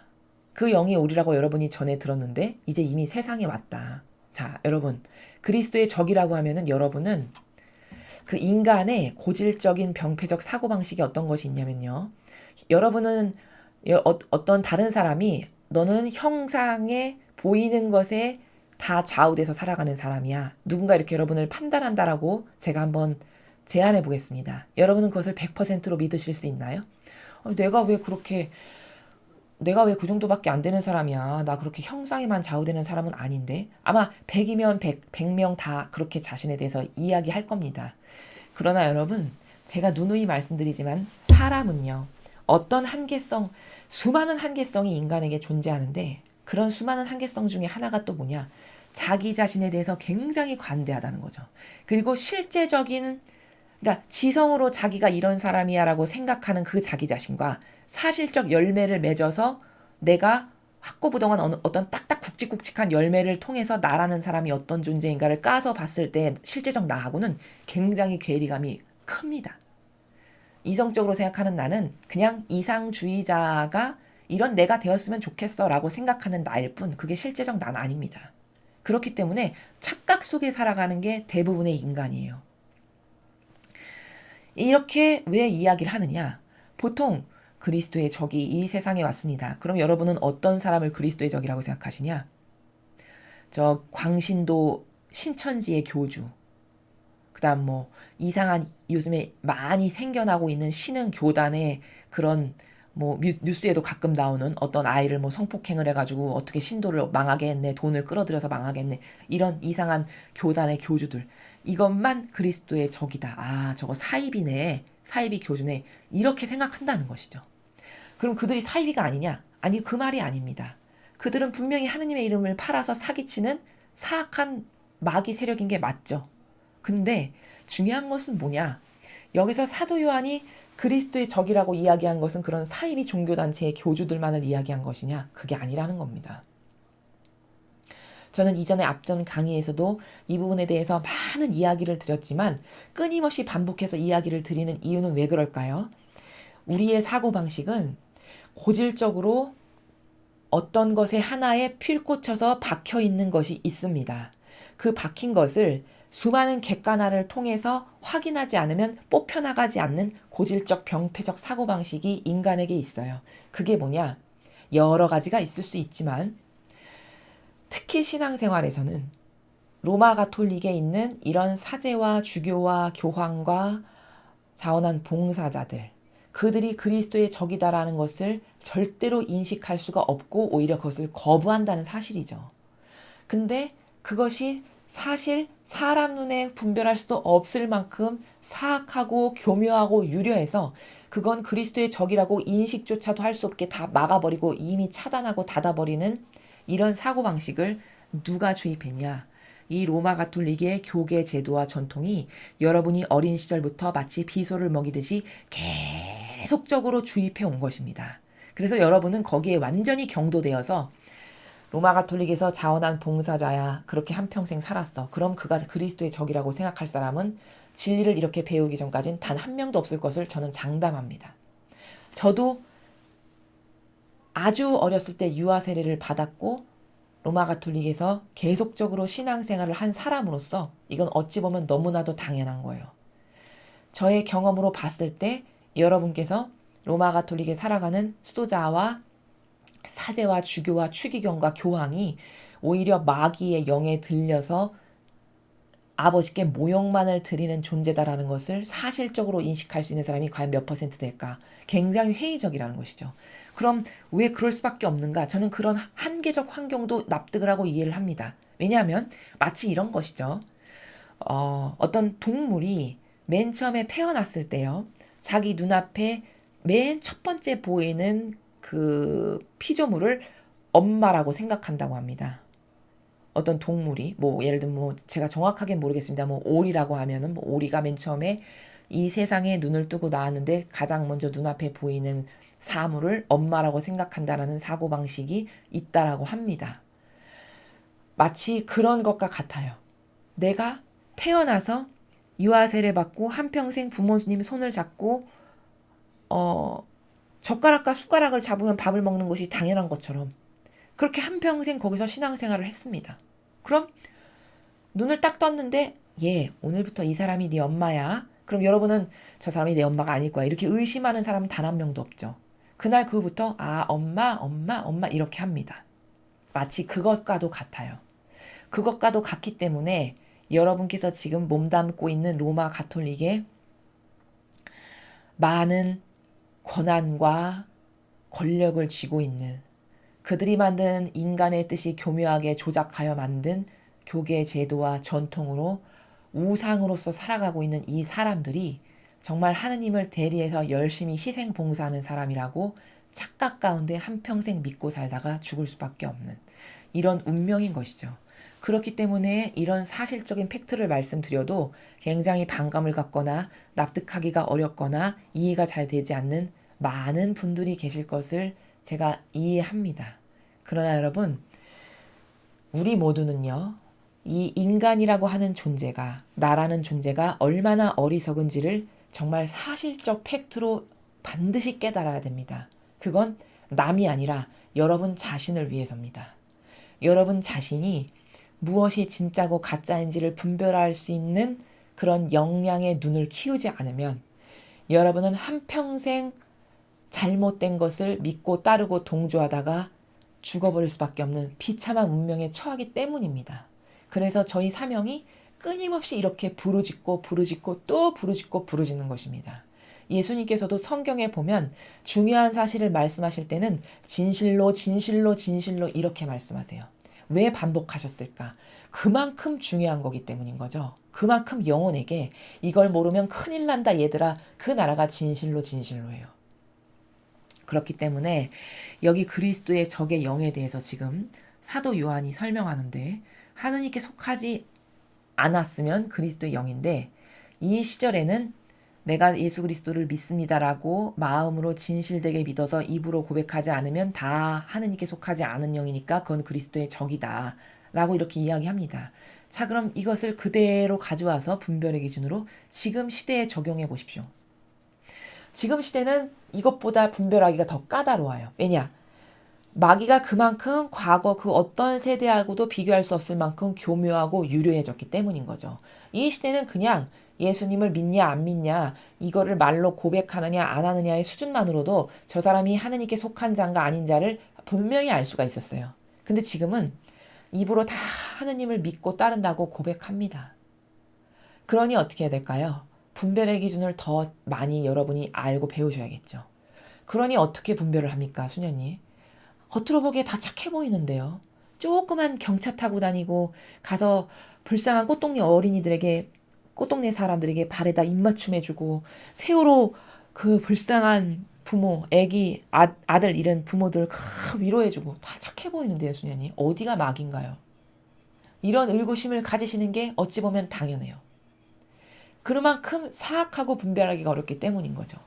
그 영이 오리라고 여러분이 전에 들었는데 이제 이미 세상에 왔다. 자, 여러분 그리스도의 적이라고 하면은 여러분은 그 인간의 고질적인 병폐적 사고방식이 어떤 것이 있냐면요. 여러분은 어떤 다른 사람이 너는 형상에 보이는 것에 다 좌우돼서 살아가는 사람이야. 누군가 이렇게 여러분을 판단한다라고 제가 한번 제안해 보겠습니다. 여러분은 그것을 100%로 믿으실 수 있나요? 내가 왜 그 정도밖에 안 되는 사람이야. 나 그렇게 형상에만 좌우되는 사람은 아닌데. 아마 100이면 100명 다 그렇게 자신에 대해서 이야기할 겁니다. 그러나 여러분, 제가 누누이 말씀드리지만 사람은요. 어떤 수많은 한계성이 인간에게 존재하는데 그런 수많은 한계성 중에 하나가 또 뭐냐? 자기 자신에 대해서 굉장히 관대하다는 거죠. 그리고 실제적인 그러니까 지성으로 자기가 이런 사람이야라고 생각하는 그 자기 자신과 사실적 열매를 맺어서 내가 확고부동한 어떤 딱딱 굵직굵직한 열매를 통해서 나라는 사람이 어떤 존재인가를 까서 봤을 때 실제적 나하고는 굉장히 괴리감이 큽니다. 이성적으로 생각하는 나는 그냥 이상주의자가 이런 내가 되었으면 좋겠어 라고 생각하는 나일 뿐 그게 실제적 나는 아닙니다. 그렇기 때문에 착각 속에 살아가는 게 대부분의 인간이에요. 이렇게 왜 이야기를 하느냐? 보통 그리스도의 적이 이 세상에 왔습니다. 그럼 여러분은 어떤 사람을 그리스도의 적이라고 생각하시냐? 저 광신도 신천지의 교주, 그다음 뭐 이상한 요즘에 많이 생겨나고 있는 신흥 교단의 그런 뭐 뉴스에도 가끔 나오는 어떤 아이를 뭐 성폭행을 해가지고 어떻게 신도를 망하게 했네, 돈을 끌어들여서 망하게 했네, 이런 이상한 교단의 교주들, 이것만 그리스도의 적이다. 아, 저거 사이비네, 사이비 교주네, 이렇게 생각한다는 것이죠. 그럼 그들이 사이비가 아니냐? 아니, 그 말이 아닙니다. 그들은 분명히 하느님의 이름을 팔아서 사기치는 사악한 마귀 세력인 게 맞죠. 근데 중요한 것은 뭐냐? 여기서 사도 요한이 그리스도의 적이라고 이야기한 것은 그런 사이비 종교단체의 교주들만을 이야기한 것이냐? 그게 아니라는 겁니다. 저는 이전에 앞전 강의에서도 이 부분에 대해서 많은 이야기를 드렸지만 끊임없이 반복해서 이야기를 드리는 이유는 왜 그럴까요? 우리의 사고방식은 고질적으로 어떤 것에 하나에 필 꽂혀서 박혀 있는 것이 있습니다. 그 박힌 것을 수많은 객관화를 통해서 확인하지 않으면 뽑혀나가지 않는 고질적 병폐적 사고방식이 인간에게 있어요. 그게 뭐냐? 여러 가지가 있을 수 있지만 특히 신앙생활에서는 로마 가톨릭에 있는 이런 사제와 주교와 교황과 자원한 봉사자들, 그들이 그리스도의 적이다라는 것을 절대로 인식할 수가 없고 오히려 그것을 거부한다는 사실이죠. 근데 그것이 사실 사람 눈에 분별할 수도 없을 만큼 사악하고 교묘하고 유려해서 그건 그리스도의 적이라고 인식조차도 할 수 없게 다 막아버리고 이미 차단하고 닫아버리는 이런 사고방식을 누가 주입했냐? 이 로마 가톨릭의 교계 제도와 전통이 여러분이 어린 시절부터 마치 비소를 먹이듯이 계속적으로 주입해 온 것입니다. 그래서 여러분은 거기에 완전히 경도되어서 로마 가톨릭에서 자원한 봉사자야, 그렇게 한평생 살았어. 그럼 그가 그리스도의 적이라고 생각할 사람은 진리를 이렇게 배우기 전까진 단 한 명도 없을 것을 저는 장담합니다. 저도 아주 어렸을 때 유아 세례를 받았고 로마 가톨릭에서 계속적으로 신앙생활을 한 사람으로서 이건 어찌 보면 너무나도 당연한 거예요. 저의 경험으로 봤을 때 여러분께서 로마 가톨릭에 살아가는 수도자와 사제와 주교와 추기경과 교황이 오히려 마귀의 영에 들려서 아버지께 모욕만을 드리는 존재다라는 것을 사실적으로 인식할 수 있는 사람이 과연 몇 퍼센트 될까? 굉장히 회의적이라는 것이죠. 그럼 왜 그럴 수밖에 없는가? 저는 그런 한계적 환경도 납득을 하고 이해를 합니다. 왜냐하면 마치 이런 것이죠. 어떤 동물이 맨 처음에 태어났을 때요. 자기 눈앞에 맨 첫 번째 보이는 그 피조물을 엄마라고 생각한다고 합니다. 어떤 동물이 뭐 예를 들면 뭐 제가 정확하게 모르겠습니다. 뭐 오리라고 하면은 뭐 오리가 맨 처음에 이 세상에 눈을 뜨고 나왔는데 가장 먼저 눈앞에 보이는 사물을 엄마라고 생각한다라는 사고방식이 있다라고 합니다. 마치 그런 것과 같아요. 내가 태어나서 유아 세례 받고 한평생 부모님 손을 잡고 젓가락과 숟가락을 잡으면 밥을 먹는 것이 당연한 것처럼 그렇게 한평생 거기서 신앙생활을 했습니다. 그럼 눈을 딱 떴는데 오늘부터 이 사람이 네 엄마야. 그럼 여러분은 저 사람이 내 엄마가 아닐 거야. 이렇게 의심하는 사람은 단 한 명도 없죠. 그날 그 후부터 엄마 이렇게 합니다. 마치 그것과도 같아요. 그것과도 같기 때문에 여러분께서 지금 몸담고 있는 로마 가톨릭의 많은 권한과 권력을 쥐고 있는 그들이 만든 인간의 뜻이 교묘하게 조작하여 만든 교계 제도와 전통으로 우상으로서 살아가고 있는 이 사람들이 정말 하느님을 대리해서 열심히 희생 봉사하는 사람이라고 착각 가운데 한평생 믿고 살다가 죽을 수밖에 없는 이런 운명인 것이죠. 그렇기 때문에 이런 사실적인 팩트를 말씀드려도 굉장히 반감을 갖거나 납득하기가 어렵거나 이해가 잘 되지 않는 많은 분들이 계실 것을 제가 이해합니다. 그러나 여러분, 우리 모두는요, 이 인간이라고 하는 존재가, 나라는 존재가 얼마나 어리석은지를 정말 사실적 팩트로 반드시 깨달아야 됩니다. 그건 남이 아니라 여러분 자신을 위해서입니다. 여러분 자신이 무엇이 진짜고 가짜인지를 분별할 수 있는 그런 역량의 눈을 키우지 않으면 여러분은 한평생 잘못된 것을 믿고 따르고 동조하다가 죽어버릴 수밖에 없는 비참한 운명에 처하기 때문입니다. 그래서 저희 사명이 끊임없이 이렇게 부르짖고 부르짖고 또 부르짖고 부르짖는 것입니다. 예수님께서도 성경에 보면 중요한 사실을 말씀하실 때는 진실로 진실로 진실로 이렇게 말씀하세요. 왜 반복하셨을까? 그만큼 중요한 거기 때문인 거죠. 그만큼 영혼에게 이걸 모르면 큰일 난다 얘들아, 그 나라가 진실로 진실로예요. 그렇기 때문에 여기 그리스도의 적의 영에 대해서 지금 사도 요한이 설명하는데, 하느님께 속하지 않았으면 그리스도의 영인데, 이 시절에는 내가 예수 그리스도를 믿습니다라고 마음으로 진실되게 믿어서 입으로 고백하지 않으면 다 하느님께 속하지 않은 영이니까 그건 그리스도의 적이다 라고 이렇게 이야기합니다. 자, 그럼 이것을 그대로 가져와서 분별의 기준으로 지금 시대에 적용해 보십시오. 지금 시대는 이것보다 분별하기가 더 까다로워요. 왜냐? 마귀가 그만큼 과거 그 어떤 세대하고도 비교할 수 없을 만큼 교묘하고 유료해졌기 때문인 거죠. 이 시대는 그냥 예수님을 믿냐 안 믿냐, 이거를 말로 고백하느냐 안 하느냐의 수준만으로도 저 사람이 하느님께 속한 자인가 아닌 자를 분명히 알 수가 있었어요. 근데 지금은 입으로 다 하느님을 믿고 따른다고 고백합니다. 그러니 어떻게 해야 될까요? 분별의 기준을 더 많이 여러분이 알고 배우셔야겠죠. 그러니 어떻게 분별을 합니까, 수녀님? 겉으로 보기에 다 착해 보이는데요. 조그만 경차 타고 다니고 가서 불쌍한 꽃동네 어린이들에게, 꽃동네 사람들에게 발에다 입맞춤 해주고, 세월호 그 불쌍한 부모, 애기, 아들 잃은 부모들 위로해주고 다 착해 보이는데요, 수녀님. 어디가 막인가요? 이런 의구심을 가지시는 게 어찌 보면 당연해요. 그만큼 사악하고 분별하기가 어렵기 때문인 거죠.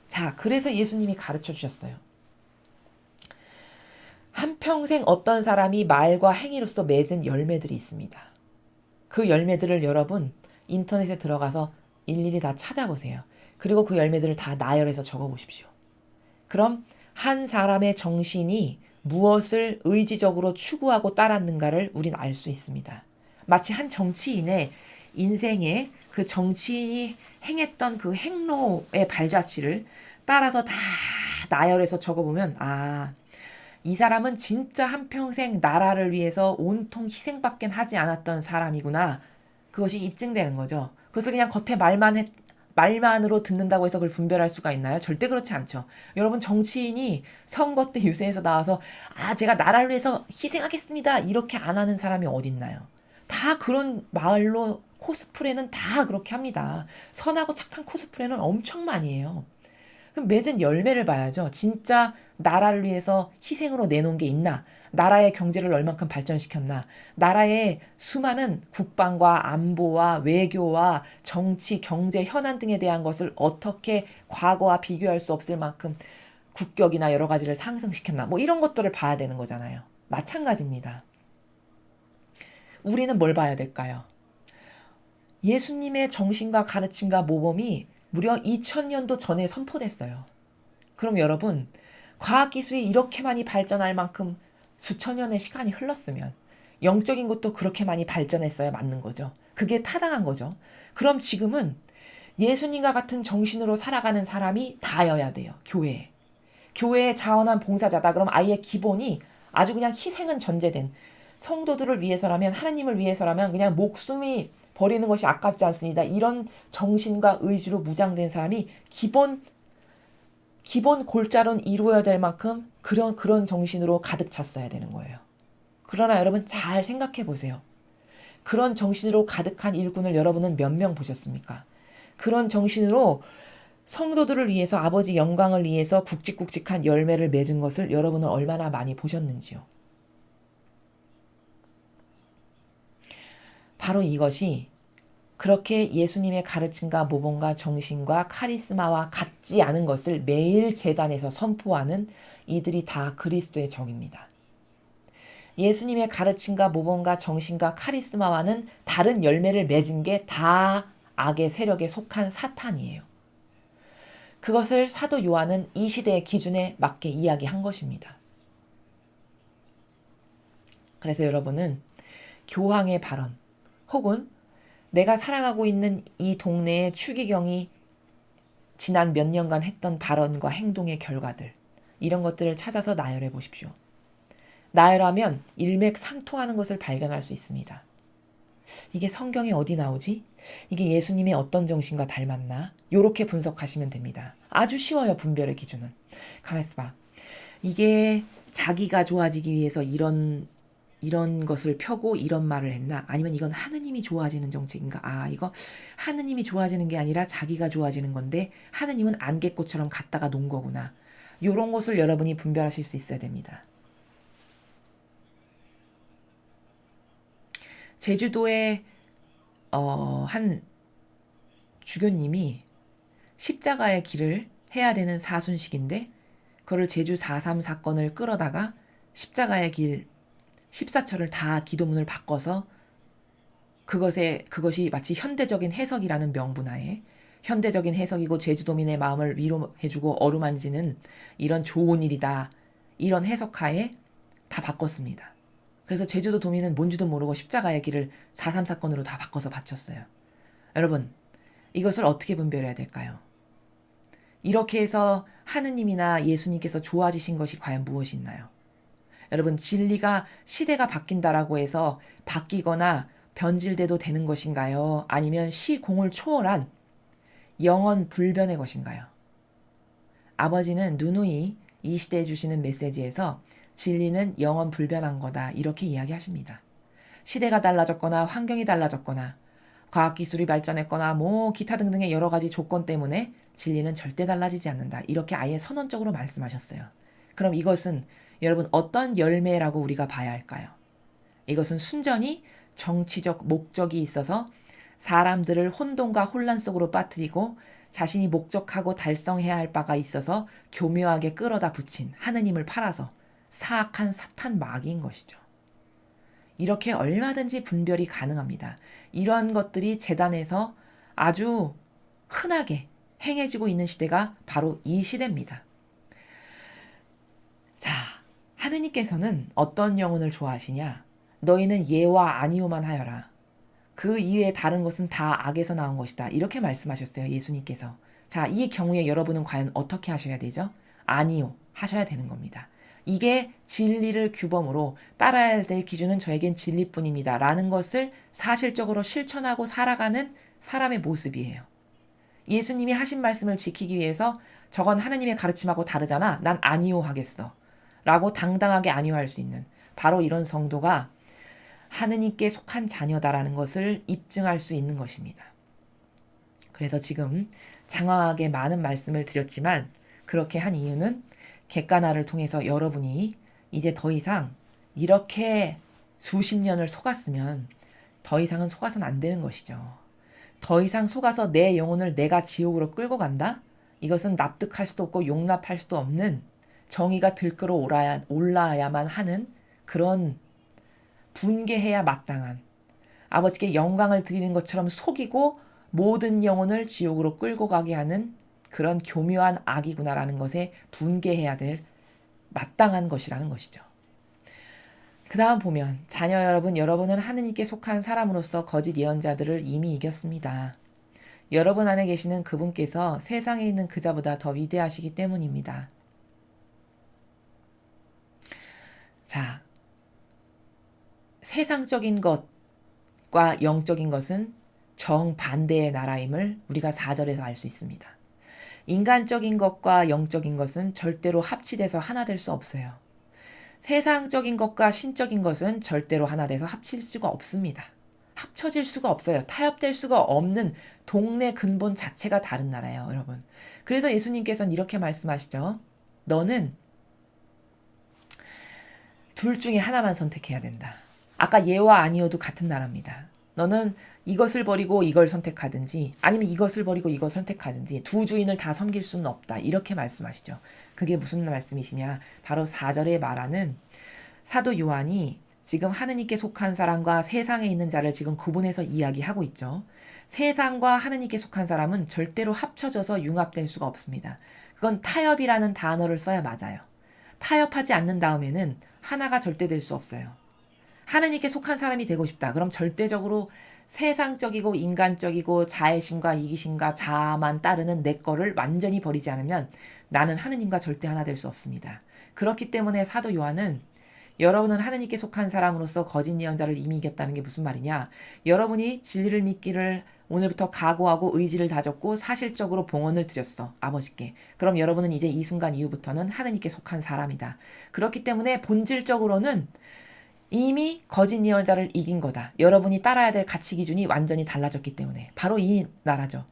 자, 그래서 예수님이 가르쳐 주셨어요. 한평생 어떤 사람이 말과 행위로서 맺은 열매들이 있습니다. 그 열매들을 여러분 인터넷에 들어가서 일일이 다 찾아보세요. 그리고 그 열매들을 다 나열해서 적어보십시오. 그럼 한 사람의 정신이 무엇을 의지적으로 추구하고 따랐는가를 우린 알 수 있습니다. 마치 한 정치인의 인생에 그 정치인이 행했던 그 행로의 발자취를 따라서 다 나열해서 적어보면, 아, 이 사람은 진짜 한평생 나라를 위해서 온통 희생밖에 하지 않았던 사람이구나. 그것이 입증되는 거죠. 그래서 그냥 겉에 말만으로 듣는다고 해서 그걸 분별할 수가 있나요? 절대 그렇지 않죠. 여러분, 정치인이 선거 때 유세에서 나와서 제가 나라를 위해서 희생하겠습니다 이렇게 안 하는 사람이 어딨나요? 다 그런 말로 코스프레는 다 그렇게 합니다. 선하고 착한 코스프레는 엄청 많이 해요. 그럼 맺은 열매를 봐야죠. 진짜 나라를 위해서 희생으로 내놓은 게 있나? 나라의 경제를 얼만큼 발전시켰나? 나라의 수많은 국방과 안보와 외교와 정치, 경제, 현안 등에 대한 것을 어떻게 과거와 비교할 수 없을 만큼 국격이나 여러 가지를 상승시켰나? 뭐 이런 것들을 봐야 되는 거잖아요. 마찬가지입니다. 우리는 뭘 봐야 될까요? 예수님의 정신과 가르침과 모범이 무려 2000년도 전에 선포됐어요. 그럼 여러분, 과학기술이 이렇게 많이 발전할 만큼 수천 년의 시간이 흘렀으면 영적인 것도 그렇게 많이 발전했어야 맞는 거죠. 그게 타당한 거죠. 그럼 지금은 예수님과 같은 정신으로 살아가는 사람이 다여야 돼요. 교회에. 교회에 자원한 봉사자다. 그럼 아예 기본이 아주 그냥 희생은 전제된, 성도들을 위해서라면, 하나님을 위해서라면 그냥 목숨이 버리는 것이 아깝지 않습니다. 이런 정신과 의지로 무장된 사람이 기본 골자로는 이루어야 될 만큼 그런 정신으로 가득 찼어야 되는 거예요. 그러나 여러분 잘 생각해 보세요. 그런 정신으로 가득한 일꾼을 여러분은 몇 명 보셨습니까? 그런 정신으로 성도들을 위해서, 아버지 영광을 위해서 굵직굵직한 열매를 맺은 것을 여러분은 얼마나 많이 보셨는지요. 바로 이것이 그렇게 예수님의 가르침과 모범과 정신과 카리스마와 같지 않은 것을 매일 제단에서 선포하는 이들이 다 그리스도의 적입니다. 예수님의 가르침과 모범과 정신과 카리스마와는 다른 열매를 맺은 게 다 악의 세력에 속한 사탄이에요. 그것을 사도 요한은 이 시대의 기준에 맞게 이야기한 것입니다. 그래서 여러분은 교황의 발언 혹은 내가 살아가고 있는 이 동네의 추기경이 지난 몇 년간 했던 발언과 행동의 결과들 이런 것들을 찾아서 나열해 보십시오. 나열하면 일맥상통하는 것을 발견할 수 있습니다. 이게 성경에 어디 나오지? 이게 예수님의 어떤 정신과 닮았나? 요렇게 분석하시면 됩니다. 아주 쉬워요. 분별의 기준은. 가만히 있어봐. 이게 자기가 좋아지기 위해서 이런 것을 펴고 이런 말을 했나? 아니면 이건 하느님이 좋아지는 정책인가? 아, 이거 하느님이 좋아지는 게 아니라 자기가 좋아지는 건데 하느님은 안개꽃처럼 갖다가 놓은 거구나. 요런 것을 여러분이 분별하실 수 있어야 됩니다. 제주도에 한 주교님이 십자가의 길을 해야 되는 사순식인데 그거를 제주 4.3 사건을 끌어다가 십자가의 길 14철을 다 기도문을 바꿔서 그것이 마치 현대적인 해석이라는 명분하에 현대적인 해석이고 제주도민의 마음을 위로해주고 어루만지는 이런 좋은 일이다. 이런 해석하에 다 바꿨습니다. 그래서 제주도 도민은 뭔지도 모르고 십자가의 길을 4.3 사건으로 다 바꿔서 바쳤어요. 여러분, 이것을 어떻게 분별해야 될까요? 이렇게 해서 하느님이나 예수님께서 좋아지신 것이 과연 무엇이 있나요? 여러분, 진리가 시대가 바뀐다라고 해서 바뀌거나 변질돼도 되는 것인가요? 아니면 시공을 초월한 영원 불변의 것인가요? 아버지는 누누이 이 시대에 주시는 메시지에서 진리는 영원 불변한 거다 이렇게 이야기하십니다. 시대가 달라졌거나 환경이 달라졌거나 과학기술이 발전했거나 기타 등등의 여러 가지 조건 때문에 진리는 절대 달라지지 않는다. 이렇게 아예 선언적으로 말씀하셨어요. 그럼 이것은 여러분 어떤 열매라고 우리가 봐야 할까요? 이것은 순전히 정치적 목적이 있어서 사람들을 혼돈과 혼란 속으로 빠뜨리고 자신이 목적하고 달성해야 할 바가 있어서 교묘하게 끌어다 붙인 하느님을 팔아서 사악한 사탄 마귀인 것이죠. 이렇게 얼마든지 분별이 가능합니다. 이러한 것들이 제단에서 아주 흔하게 행해지고 있는 시대가 바로 이 시대입니다. 자, 하느님께서는 어떤 영혼을 좋아하시냐? 너희는 예와 아니오만 하여라. 그 이외에 다른 것은 다 악에서 나온 것이다. 이렇게 말씀하셨어요. 예수님께서. 자, 이 경우에 여러분은 과연 어떻게 하셔야 되죠? 아니요 하셔야 되는 겁니다. 이게 진리를 규범으로 따라야 될 기준은 저에겐 진리뿐입니다. 라는 것을 사실적으로 실천하고 살아가는 사람의 모습이에요. 예수님이 하신 말씀을 지키기 위해서 저건 하느님의 가르침하고 다르잖아. 난 아니요 하겠어. 라고 당당하게 아니요할 수 있는 바로 이런 성도가 하느님께 속한 자녀다라는 것을 입증할 수 있는 것입니다. 그래서 지금 장황하게 많은 말씀을 드렸지만 그렇게 한 이유는 객관화를 통해서 여러분이 이제 더 이상 이렇게 수십 년을 속았으면 더 이상은 속아서는 안 되는 것이죠. 더 이상 속아서 내 영혼을 내가 지옥으로 끌고 간다? 이것은 납득할 수도 없고 용납할 수도 없는 정의가 들끓어 올라야만 하는 그런 분개해야 마땅한 아버지께 영광을 드리는 것처럼 속이고 모든 영혼을 지옥으로 끌고 가게 하는 그런 교묘한 악이구나라는 것에 분개해야 될 마땅한 것이라는 것이죠. 그 다음 보면 자녀 여러분, 여러분은 하느님께 속한 사람으로서 거짓 예언자들을 이미 이겼습니다. 여러분 안에 계시는 그분께서 세상에 있는 그자보다 더 위대하시기 때문입니다. 자, 세상적인 것과 영적인 것은 정반대의 나라임을 우리가 4절에서 알 수 있습니다. 인간적인 것과 영적인 것은 절대로 합치돼서 하나 될 수 없어요. 세상적인 것과 신적인 것은 절대로 하나 돼서 합칠 수가 없습니다. 합쳐질 수가 없어요. 타협될 수가 없는 동네 근본 자체가 다른 나라예요, 여러분. 그래서 예수님께서는 이렇게 말씀하시죠. 너는 둘 중에 하나만 선택해야 된다. 아까 예와 아니오도 같은 나라입니다. 너는 이것을 버리고 이걸 선택하든지 아니면 이것을 버리고 이걸 선택하든지 두 주인을 다 섬길 수는 없다. 이렇게 말씀하시죠. 그게 무슨 말씀이시냐? 바로 4절에 말하는 사도 요한이 지금 하느님께 속한 사람과 세상에 있는 자를 지금 구분해서 이야기하고 있죠. 세상과 하느님께 속한 사람은 절대로 합쳐져서 융합될 수가 없습니다. 그건 타협이라는 단어를 써야 맞아요. 타협하지 않는 다음에는 하나가 절대 될 수 없어요. 하느님께 속한 사람이 되고 싶다. 그럼 절대적으로 세상적이고 인간적이고 자애심과 이기심과 자아만 따르는 내 거를 완전히 버리지 않으면 나는 하느님과 절대 하나 될 수 없습니다. 그렇기 때문에 사도 요한은 여러분은 하느님께 속한 사람으로서 거짓 예언자를 이미 이겼다는 게 무슨 말이냐? 여러분이 진리를 믿기를 오늘부터 각오하고 의지를 다졌고 사실적으로 봉헌을 드렸어. 아버지께. 그럼 여러분은 이제 이 순간 이후부터는 하느님께 속한 사람이다. 그렇기 때문에 본질적으로는 이미 거짓 예언자를 이긴 거다. 여러분이 따라야 될 가치 기준이 완전히 달라졌기 때문에. 바로 이 나라죠.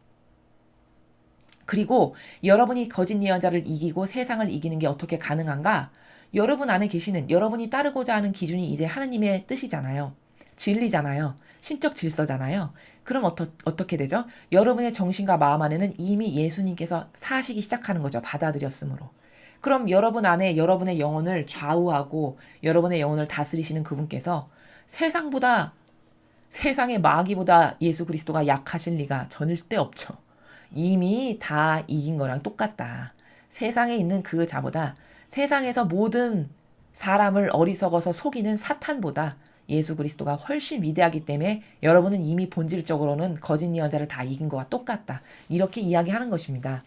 그리고 여러분이 거짓 예언자를 이기고 세상을 이기는 게 어떻게 가능한가? 여러분 안에 계시는 여러분이 따르고자 하는 기준이 이제 하느님의 뜻이잖아요. 진리잖아요. 신적 질서잖아요. 그럼 어떻게 되죠? 여러분의 정신과 마음 안에는 이미 예수님께서 사시기 시작하는 거죠. 받아들였으므로. 그럼 여러분 안에 여러분의 영혼을 좌우하고 여러분의 영혼을 다스리시는 그분께서 세상보다 세상의 마귀보다 예수 그리스도가 약하실 리가 절대 없죠. 이미 다 이긴 거랑 똑같다. 세상에 있는 그 자보다 세상에서 모든 사람을 어리석어서 속이는 사탄보다 예수 그리스도가 훨씬 위대하기 때문에 여러분은 이미 본질적으로는 거짓 예언자를 다 이긴 거와 똑같다. 이렇게 이야기하는 것입니다.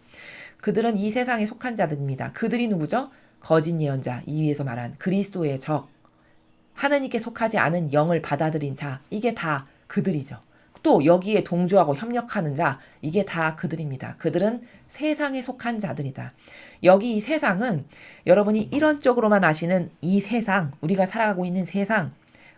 그들은 이 세상에 속한 자들입니다. 그들이 누구죠? 거짓 예언자, 이 위에서 말한 그리스도의 적, 하나님께 속하지 않은 영을 받아들인 자, 이게 다 그들이죠. 또 여기에 동조하고 협력하는 자, 이게 다 그들입니다. 그들은 세상에 속한 자들이다. 여기 이 세상은 여러분이 이론적으로만 아시는 이 세상, 우리가 살아가고 있는 세상,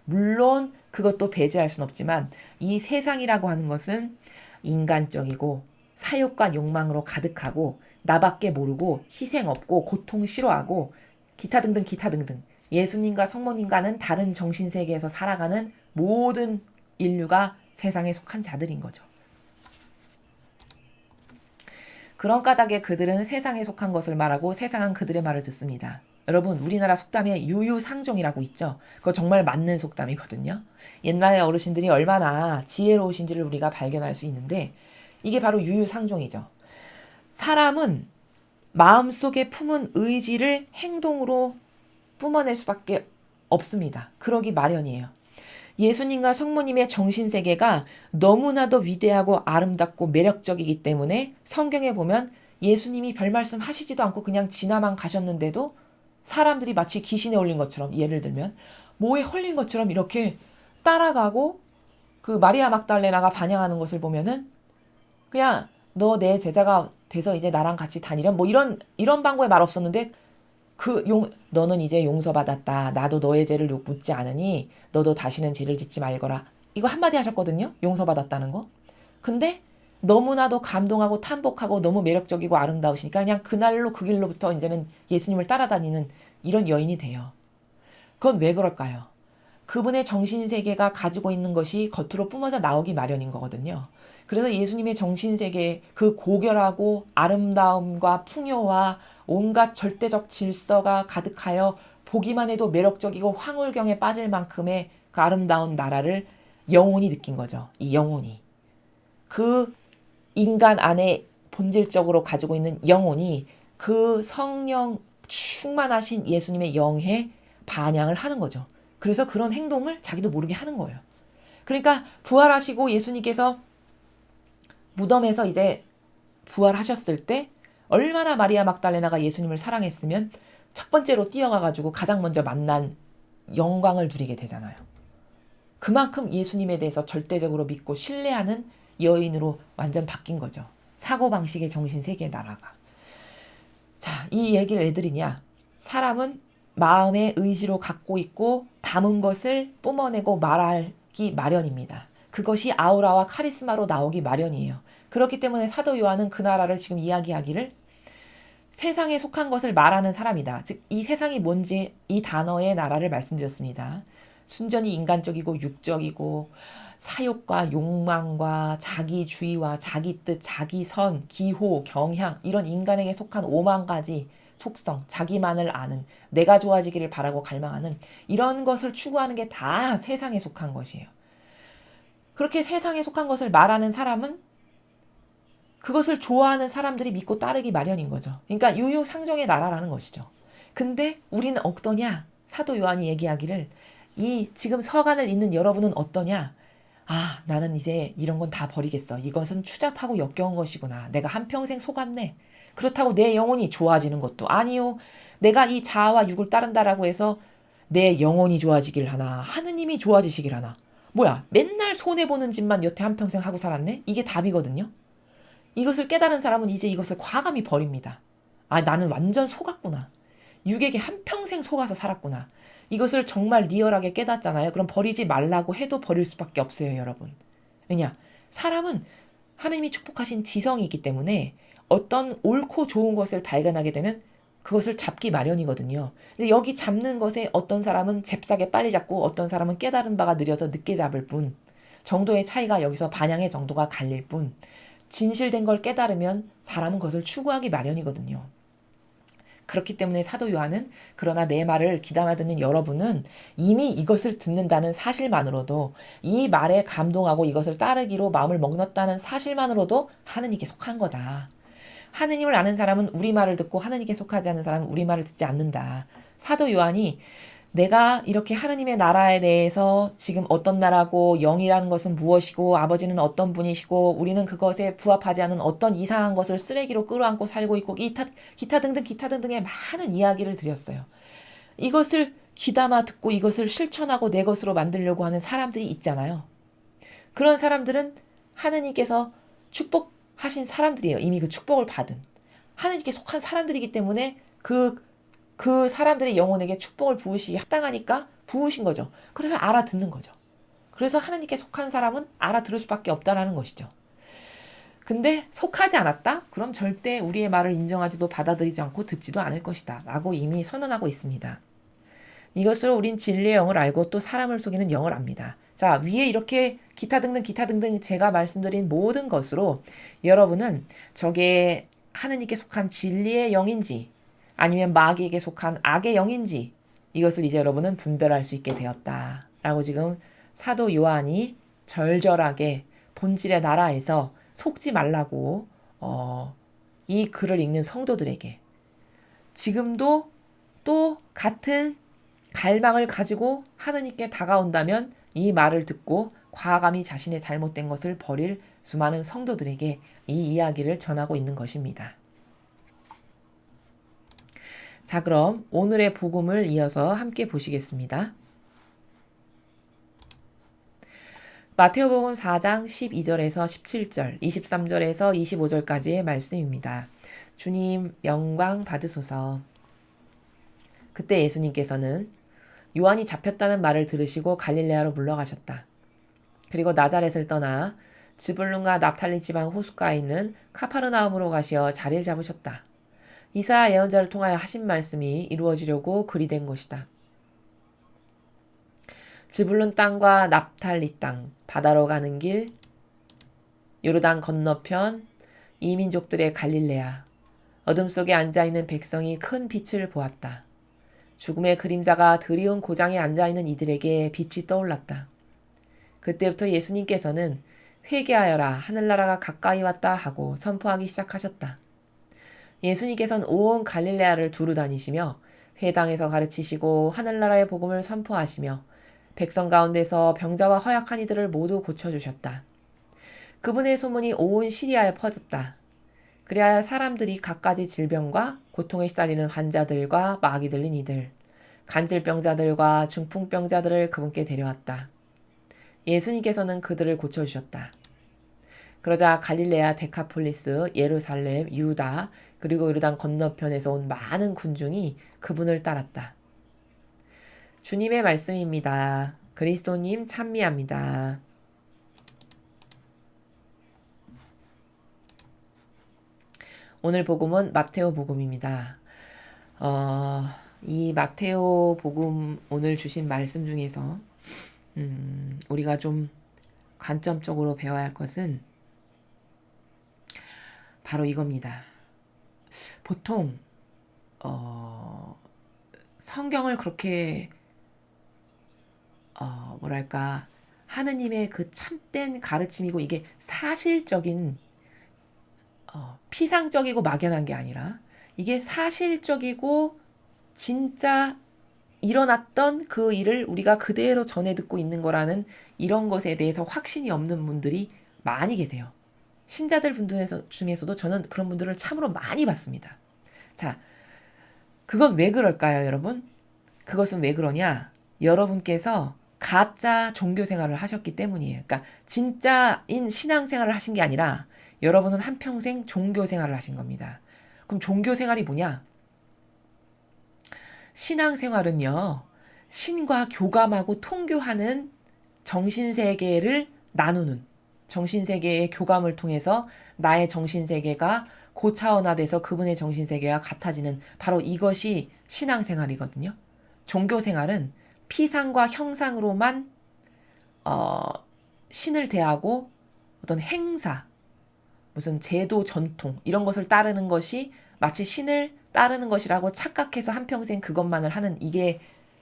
물론 그것도 배제할 순 없지만 이 세상이라고 하는 것은 인간적이고 사욕과 욕망으로 가득하고 나밖에 모르고 희생 없고 고통 싫어하고 기타 등등 기타 등등 예수님과 성모님과는 다른 정신세계에서 살아가는 모든 인류가 세상에 속한 자들인 거죠. 그런 까닭에 그들은 세상에 속한 것을 말하고 세상은 그들의 말을 듣습니다. 여러분 우리나라 속담에 유유상종이라고 있죠. 그거 정말 맞는 속담이거든요. 옛날에 어르신들이 얼마나 지혜로우신지를 우리가 발견할 수 있는데 이게 바로 유유상종이죠. 사람은 마음속에 품은 의지를 행동으로 뿜어낼 수밖에 없습니다. 그러기 마련이에요. 예수님과 성모님의 정신세계가 너무나도 위대하고 아름답고 매력적이기 때문에 성경에 보면 예수님이 별 말씀 하시지도 않고 그냥 지나만 가셨는데도 사람들이 마치 귀신에 올린 것처럼 예를 들면 뭐에 홀린 것처럼 이렇게 따라가고 그 마리아 막달레나가 반향하는 것을 보면은 그냥 너 내 제자가 돼서 이제 나랑 같이 다니렴 뭐 이런 방구에 말 없었는데 너는 이제 용서받았다. 나도 너의 죄를 묻지 않으니 너도 다시는 죄를 짓지 말거라. 이거 한마디 하셨거든요. 용서받았다는 거. 근데 너무나도 감동하고 탐복하고 너무 매력적이고 아름다우시니까 그냥 그날로 그 길로부터 이제는 예수님을 따라다니는 이런 여인이 돼요. 그건 왜 그럴까요? 그분의 정신세계가 가지고 있는 것이 겉으로 뿜어져 나오기 마련인 거거든요. 그래서 예수님의 정신세계 그 고결하고 아름다움과 풍요와 온갖 절대적 질서가 가득하여 보기만 해도 매력적이고 황홀경에 빠질 만큼의 그 아름다운 나라를 영혼이 느낀 거죠. 이 영혼이. 그 인간 안에 본질적으로 가지고 있는 영혼이 그 성령 충만하신 예수님의 영에 반향을 하는 거죠. 그래서 그런 행동을 자기도 모르게 하는 거예요. 그러니까 부활하시고 예수님께서 무덤에서 이제 부활하셨을 때 얼마나 마리아 막달레나가 예수님을 사랑했으면 첫 번째로 뛰어가가지고 가장 먼저 만난 영광을 누리게 되잖아요. 그만큼 예수님에 대해서 절대적으로 믿고 신뢰하는 여인으로 완전 바뀐 거죠. 사고방식의 정신세계의 나라가. 자, 이 얘기를 왜 드리냐. 사람은 마음의 의지로 갖고 있고 담은 것을 뿜어내고 말하기 마련입니다. 그것이 아우라와 카리스마로 나오기 마련이에요. 그렇기 때문에 사도 요한은 그 나라를 지금 이야기하기를 세상에 속한 것을 말하는 사람이다. 즉 이 세상이 뭔지 이 단어의 나라를 말씀드렸습니다. 순전히 인간적이고 육적이고 사욕과 욕망과 자기주의와 자기 뜻, 자기 선, 기호, 경향 이런 인간에게 속한 5만 가지 속성, 자기만을 아는, 내가 좋아지기를 바라고 갈망하는 이런 것을 추구하는 게 다 세상에 속한 것이에요. 그렇게 세상에 속한 것을 말하는 사람은 그것을 좋아하는 사람들이 믿고 따르기 마련인 거죠. 그러니까 유유상종의 나라라는 것이죠. 근데 우리는 어떠냐? 사도 요한이 얘기하기를 이 지금 서간을 읽는 여러분은 어떠냐? 아, 나는 이제 이런 건 다 버리겠어. 이것은 추잡하고 역겨운 것이구나. 내가 한평생 속았네. 그렇다고 내 영혼이 좋아지는 것도 아니요. 내가 이 자아와 육을 따른다라고 해서 내 영혼이 좋아지길 하나, 하느님이 좋아지시길 하나. 뭐야, 맨날 손해보는 짓만 여태 한평생 하고 살았네? 이게 답이거든요. 이것을 깨달은 사람은 이제 이것을 과감히 버립니다. 아, 나는 완전 속았구나. 육에게 한평생 속아서 살았구나. 이것을 정말 리얼하게 깨닫잖아요. 그럼 버리지 말라고 해도 버릴 수밖에 없어요, 여러분. 왜냐? 사람은 하나님이 축복하신 지성이 있기 때문에 어떤 옳고 좋은 것을 발견하게 되면 그것을 잡기 마련이거든요. 근데 여기 잡는 것에 어떤 사람은 잽싸게 빨리 잡고 어떤 사람은 깨달은 바가 느려서 늦게 잡을 뿐. 정도의 차이가 여기서 반향의 정도가 갈릴 뿐. 진실된 걸 깨달으면 사람은 그것을 추구하기 마련이거든요. 그렇기 때문에 사도 요한은 그러나 내 말을 귀담아 듣는 여러분은 이미 이것을 듣는다는 사실만으로도 이 말에 감동하고 이것을 따르기로 마음을 먹었다는 사실만으로도 하느님께 속한 거다. 하느님을 아는 사람은 우리 말을 듣고 하느님께 속하지 않는 사람은 우리 말을 듣지 않는다. 사도 요한이 내가 이렇게 하느님의 나라에 대해서 지금 어떤 나라고 영이라는 것은 무엇이고 아버지는 어떤 분이시고 우리는 그것에 부합하지 않은 어떤 이상한 것을 쓰레기로 끌어안고 살고 있고 기타 등등의 많은 이야기를 드렸어요. 이것을 귀담아 듣고 이것을 실천하고 내 것으로 만들려고 하는 사람들이 있잖아요. 그런 사람들은 하느님께서 축복하신 사람들이에요. 이미 그 축복을 받은. 하느님께 속한 사람들이기 때문에 그 사람들의 영혼에게 축복을 부으시기 합당하니까 부으신 거죠. 그래서 알아듣는 거죠. 그래서 하나님께 속한 사람은 알아들을 수밖에 없다라는 것이죠. 근데 속하지 않았다? 그럼 절대 우리의 말을 인정하지도 받아들이지 않고 듣지도 않을 것이다. 라고 이미 선언하고 있습니다. 이것으로 우린 진리의 영을 알고 또 사람을 속이는 영을 압니다. 자, 위에 이렇게 기타 등등 제가 말씀드린 모든 것으로 여러분은 저게 하느님께 속한 진리의 영인지 아니면 마귀에게 속한 악의 영인지 이것을 이제 여러분은 분별할 수 있게 되었다. 라고 지금 사도 요한이 절절하게 본질의 나라에서 속지 말라고 이 글을 읽는 성도들에게 지금도 또 같은 갈망을 가지고 하느님께 다가온다면 이 말을 듣고 과감히 자신의 잘못된 것을 버릴 수많은 성도들에게 이 이야기를 전하고 있는 것입니다. 자, 그럼 오늘의 복음을 이어서 함께 보시겠습니다. 마태오복음 4장 12절에서 17절, 23절에서 25절까지의 말씀입니다. 주님 영광 받으소서. 그때 예수님께서는 요한이 잡혔다는 말을 들으시고 갈릴레아로 물러가셨다. 그리고 나자렛을 떠나 즈불룬과 납탈리 지방 호숫가에 있는 카파르나움으로 가시어 자리를 잡으셨다. 이사야 예언자를 통하여 하신 말씀이 이루어지려고 그리 된 것이다. 즈불룬 땅과 납탈리 땅, 바다로 가는 길, 요르단 건너편, 이민족들의 갈릴레아, 어둠 속에 앉아있는 백성이 큰 빛을 보았다. 죽음의 그림자가 드리운 고장에 앉아있는 이들에게 빛이 떠올랐다. 그때부터 예수님께서는 회개하여라 하늘나라가 가까이 왔다 하고 선포하기 시작하셨다. 예수님께서는 온 갈릴레아를 두루 다니시며 회당에서 가르치시고 하늘나라의 복음을 선포하시며 백성 가운데서 병자와 허약한 이들을 모두 고쳐주셨다. 그분의 소문이 온 시리아에 퍼졌다. 그리하여 사람들이 갖가지 질병과 고통에 시달리는 환자들과 마귀 들린 이들, 간질병자들과 중풍병자들을 그분께 데려왔다. 예수님께서는 그들을 고쳐주셨다. 그러자 갈릴레아, 데카폴리스, 예루살렘, 유다, 그리고 요르단 건너편에서 온 많은 군중이 그분을 따랐다. 주님의 말씀입니다. 그리스도님 찬미합니다. 오늘 복음은 마테오 복음입니다. 이 마테오 복음 오늘 주신 말씀 중에서 우리가 좀 관점적으로 배워야 할 것은 바로 이겁니다. 보통 성경을 그렇게 뭐랄까 하느님의 그 참된 가르침이고 이게 사실적인 피상적이고 막연한 게 아니라 이게 사실적이고 진짜 일어났던 그 일을 우리가 그대로 전해 듣고 있는 거라는 이런 것에 대해서 확신이 없는 분들이 많이 계세요. 신자들 분들 중에서도 저는 그런 분들을 참으로 많이 봤습니다. 자, 그건 왜 그럴까요, 여러분? 그것은 왜 그러냐? 여러분께서 가짜 종교 생활을 하셨기 때문이에요. 그러니까 진짜인 신앙 생활을 하신 게 아니라 여러분은 한평생 종교 생활을 하신 겁니다. 그럼 종교 생활이 뭐냐? 신앙 생활은요, 신과 교감하고 통교하는 정신세계를 나누는, 정신세계의 교감을 통해서 나의 정신세계가 고차원화돼서 그분의 정신세계와 같아지는 바로 이것이 신앙생활이거든요. 종교생활은 피상과 형상으로만 신을 대하고 어떤 행사, 무슨 제도, 전통 이런 것을 따르는 것이 마치 신을 따르는 것이라고 착각해서 한평생 그것만을 하는 이게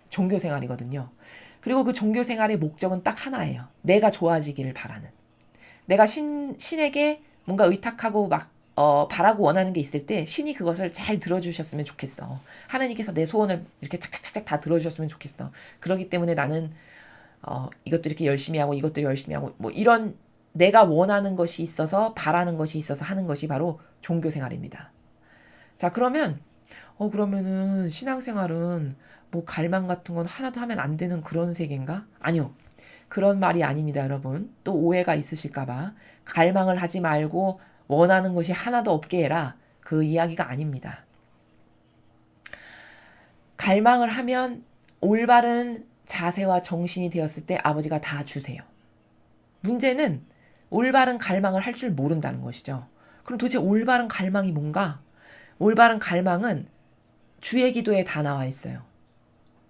종교생활이거든요. 그리고 그 종교생활의 목적은 딱 하나예요. 내가 좋아지기를 바라는. 내가 신에게 뭔가 의탁하고 막 바라고 원하는 게 있을 때 신이 그것을 잘 들어주셨으면 좋겠어. 하나님께서 내 소원을 이렇게 탁탁탁탁 다 들어주셨으면 좋겠어. 그렇기 때문에 나는 이것도 이렇게 열심히 하고 이것도 열심히 하고 뭐 이런 내가 원하는 것이 있어서 바라는 것이 있어서 하는 것이 바로 종교생활입니다. 자, 그러면은 신앙생활은 뭐 갈망 같은 건 하나도 하면 안 되는 그런 세계인가? 아니요. 그런 말이 아닙니다, 여러분. 또 오해가 있으실까봐. 갈망을 하지 말고 원하는 것이 하나도 없게 해라. 그 이야기가 아닙니다. 갈망을 하면 올바른 자세와 정신이 되었을 때 아버지가 다 주세요. 문제는 올바른 갈망을 할 줄 모른다는 것이죠. 그럼 도대체 올바른 갈망이 뭔가? 올바른 갈망은 주의 기도에 다 나와 있어요.